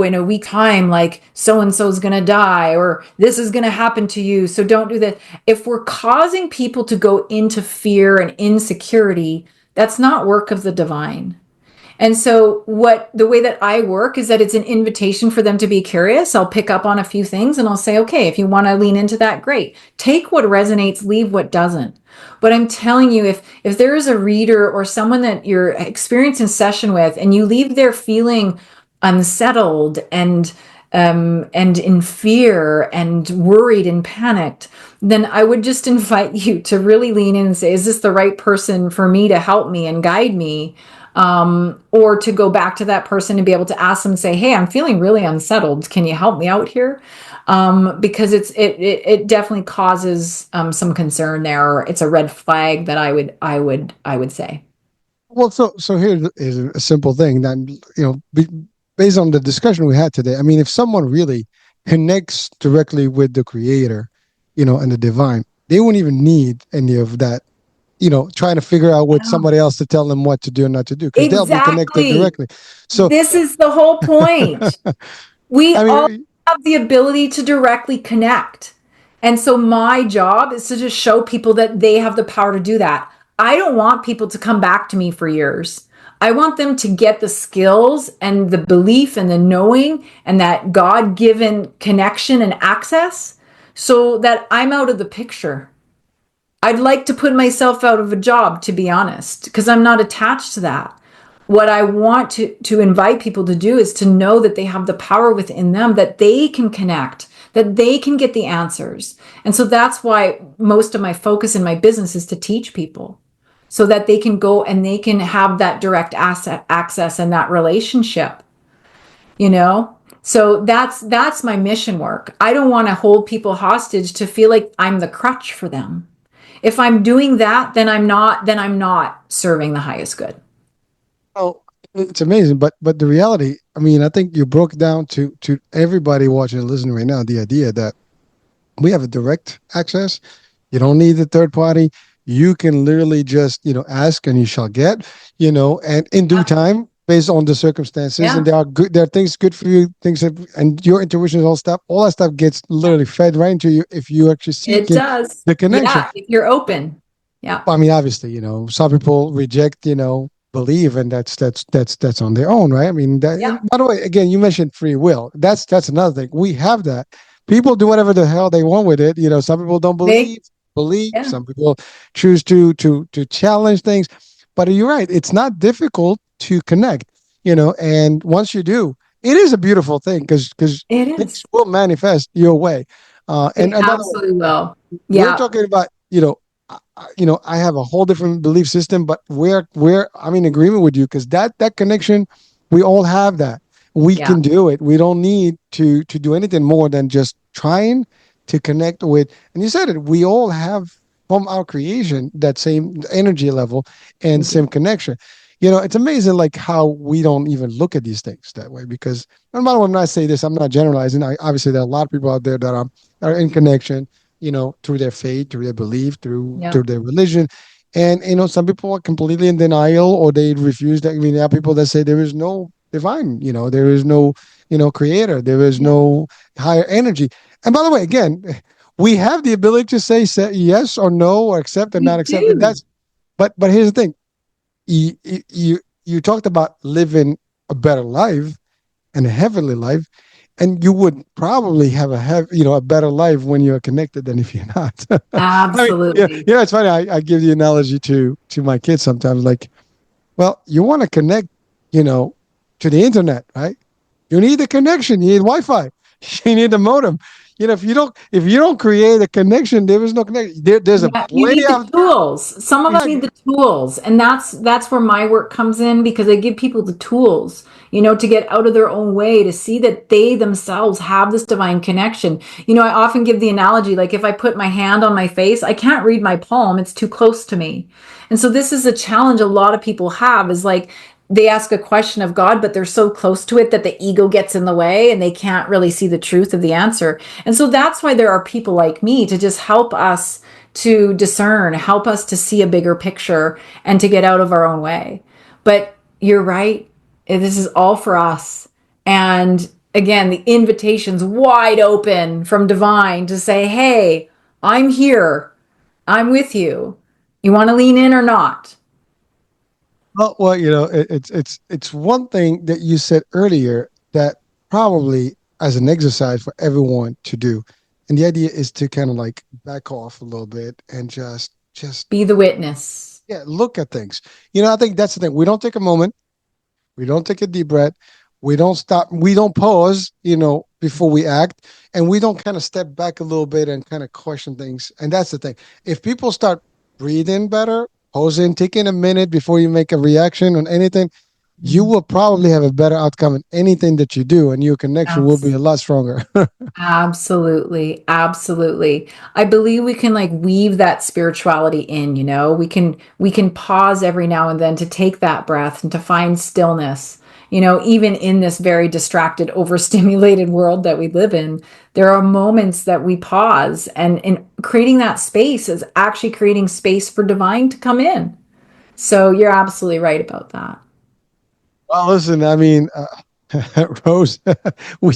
in a week time, like so and so is going to die, or this is going to happen to you, so don't do that. If we're causing people to go into fear and insecurity, that's not work of the divine. And so what the way that I work is that it's an invitation for them to be curious. I'll pick up on a few things and I'll say, "Okay, if you want to lean into that, great. Take what resonates, leave what doesn't." But I'm telling you, if there is a reader or someone that you're experiencing session with and you leave there feeling unsettled and in fear and worried and panicked, then I would just invite you to really lean in and say, "Is this the right person for me to help me and guide me?" Or to go back to that person and be able to ask them, say, "Hey, I'm feeling really unsettled. Can you help me out here?" Because it definitely causes some concern there. Or it's a red flag that I would say. Well, so here is a simple thing that based on the discussion we had today. I mean, if someone really connects directly with the Creator, and the divine, they wouldn't even need any of that. Trying to figure out what Yeah. somebody else to tell them what to do and not to do, because they'll be connected Exactly. directly. So, This is the whole point. We I all mean, have the ability to directly connect. And so my job is to just show people that they have the power to do that. I don't want people to come back to me for years. I want them to get the skills and the belief and the knowing and that God given connection and access so that I'm out of the picture. I'd like to put myself out of a job, to be honest, because I'm not attached to that. What I want to invite people to do is to know that they have the power within them, that they can connect, that they can get the answers. And so that's why most of my focus in my business is to teach people so that they can go and they can have that direct access and that relationship, you know? So that's my mission work. I don't want to hold people hostage to feel like I'm the crutch for them. If I'm doing that, then I'm not serving the highest good. oh, it's amazing. But the reality, I mean, I think you broke down to everybody watching and listening right now the idea that We have a direct access. You don't need the third party. You can literally just, ask and you shall get, and in due Yeah. time, based on the circumstances. And Yeah. there are things good for you, things that, and your intuition, all that stuff gets Yeah. literally fed right into you if you actually It seek it, does. the connection. Yeah. If you're open. Yeah. I mean, obviously, some people reject, believe, and that's on their own, right? I mean, Yeah. and by the way, again, you mentioned free will. That's another thing. We have that. People do whatever the hell they want with it. Some people don't They, believe. yeah. Some people choose to challenge things. But you're right. It's not difficult to connect. And once you do, it is a beautiful thing because It things is. will manifest your way. And They and by the way, absolutely will. we're Yeah. talking about I have a whole different belief system, but we're I'm in agreement with you because that connection, we all have that. We Yeah. can do it. We don't need to do anything more than just trying to connect with. And you said it. We all have from our creation that same energy level We and do. same connection. It's amazing like how we don't even look at these things that way because no matter when I say this, I'm not generalizing. Obviously there are a lot of people out there that are in connection, through their faith, through their belief, through Yeah. through their religion. And some people are completely in denial or they refuse that. I mean, there are people that say there is no divine, there is no, creator, there is Yeah. no higher energy. And by the way, again, we have the ability to say yes or no or accept and We not accept. And do. that's but here's the thing. You talked about living a better life and a heavenly life, and you would probably have a better life when you're connected than if you're not. I mean, yeah, Absolutely. it's funny. I give the analogy to my kids sometimes, like, well, you want to connect, you know, to the internet, right? You need a connection. You need Wi-Fi. You need a modem. If you don't create a connection, there is no connection. There's a Yeah, you plenty need the of tools. Some of us need exactly. the tools, and that's where my work comes in because I give people the tools, to get out of their own way, to see that they themselves have this divine connection. I often give the analogy like if I put my hand on my face, I can't read my palm, it's too close to me. And so this is a challenge a lot of people have is like they ask a question of God, but they're so close to it that the ego gets in the way and they can't really see the truth of the answer. And so that's why there are people like me to just help us to discern, help us to see a bigger picture and to get out of our own way. But you're right. This is all for us. And again, the invitation's wide open from divine to say, hey, I'm here. I'm with you. You want to lean in or not? Well, it's one thing that you said earlier that probably as an exercise for everyone to do, and the idea is to kind of like back off a little bit and just Be the witness. yeah, look at things. I think that's the thing. We don't take a moment. We don't take a deep breath. We don't stop. We don't pause, before we act. And we don't kind of step back a little bit and kind of question things. And that's the thing. If people start breathing better, pausing, taking a minute before you make a reaction on anything, you will probably have a better outcome in anything that you do. And your connection will be a lot stronger. Absolutely. Absolutely. I believe we can like weave that spirituality in, we can pause every now and then to take that breath and to find stillness. Even in this very distracted, overstimulated world that we live in, there are moments that we pause and creating that space is actually creating space for divine to come in. So you're absolutely right about that. Well, listen, I mean, Rose, we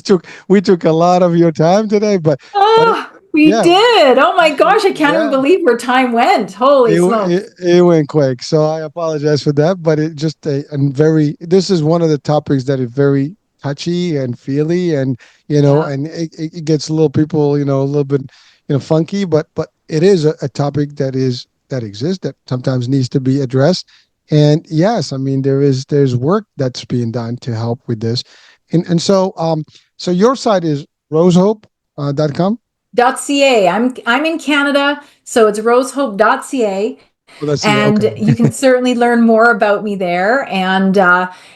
took a lot of your time today, but Oh, we yeah, did. Oh my gosh, I can't even yeah, believe where time went. Holy smokes. it went quick. So I apologize for that, but it just this is one of the topics that is very touchy and feely, and Yeah. and it gets a little people, a little bit, funky, but it is a topic that exists that sometimes needs to be addressed. And yes, I mean there's work that's being done to help with this, and so your site is rosehope.com. .ca. I'm in Canada, so it's rosehope.ca. Well, let's see. And Okay. you can certainly learn more about me there. And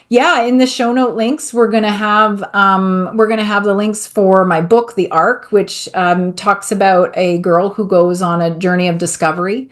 yeah, in the show note links, we're gonna have the links for my book, The Arc, which talks about a girl who goes on a journey of discovery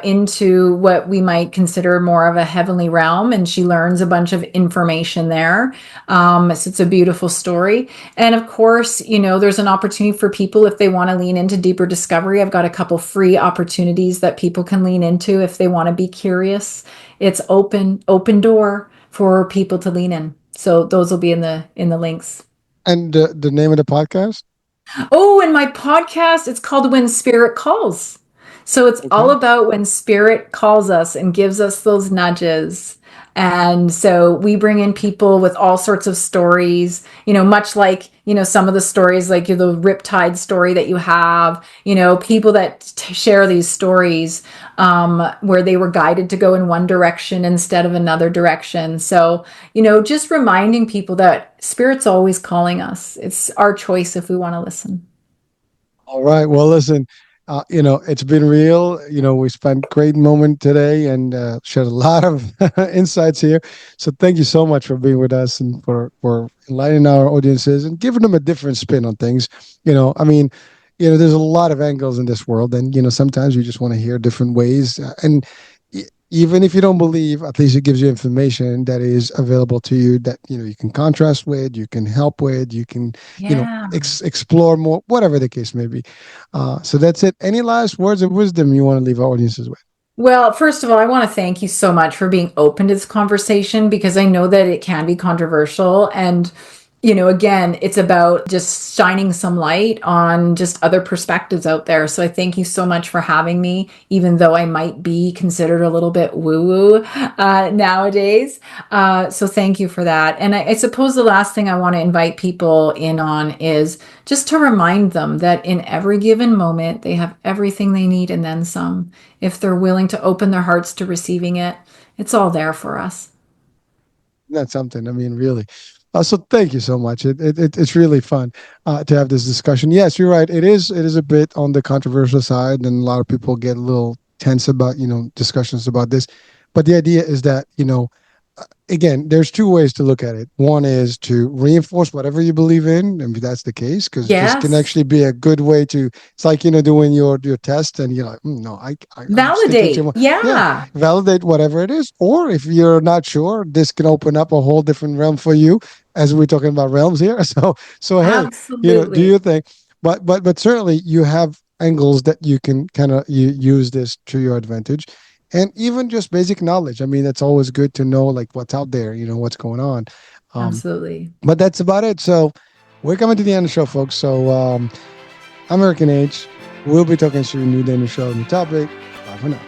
into what we might consider more of a heavenly realm, and she learns a bunch of information there. So it's a beautiful story. And of course, there's an opportunity for people if they want to lean into deeper discovery. I've got a couple free opportunities that people can lean into if they want to be curious. It's open door for people to lean in. So those will be in the links. And the name of the podcast? Oh, and my podcast, it's called When Spirit Calls. So it's all Okay. about when spirit calls us and gives us those nudges. And so we bring in people with all sorts of stories, much like, some of the stories, like the Riptide story that you have, people that share these stories where they were guided to go in one direction instead of another direction. So, just reminding people that spirit's always calling us. It's our choice if we want to listen. All right. Well, listen, it's been real. We spent great moment today and shared a lot of insights here. So thank you so much for being with us and for enlightening our audiences and giving them a different spin on things. I mean, there's a lot of angles in this world, and sometimes you just want to hear different ways. And even if you don't believe, at least it gives you information that is available to you that you can contrast with, you can help with, you can Yeah. explore more, whatever the case may be. So that's it. Any last words of wisdom you want to leave our audiences with? Well, first of all, I want to thank you so much for being open to this conversation because I know that it can be controversial. And, again, it's about just shining some light on just other perspectives out there. So I thank you so much for having me, even though I might be considered a little bit woo woo nowadays. So thank you for that. And I suppose the last thing I want to invite people in on is just to remind them that in every given moment, they have everything they need and then some. If they're willing to open their hearts to receiving it, it's all there for us. That's something. I mean, really. So thank you so much. It's really fun to have this discussion. Yes, you're right. It is a bit on the controversial side, and a lot of people get a little tense about discussions about this. But the idea is that again, there's two ways to look at it. One is to reinforce whatever you believe in, and if that's the case, because this can Yes. actually be a good way to. It's like doing your test, and you're like, no, I'm just thinking too Validate. much. Yeah, Yeah, validate whatever it is. Or if you're not sure, this can open up a whole different realm for you, as we're talking about realms here. So hey, do absolutely. your thing. But certainly you have angles that you can kind of use this to your advantage, and even just basic knowledge. I mean, it's always good to know like what's out there, what's going on. Um, Absolutely. but that's about it. So we're coming to the end of the show, folks. So I'm American Age. We'll be talking to you new day in the show, new topic. Bye for now.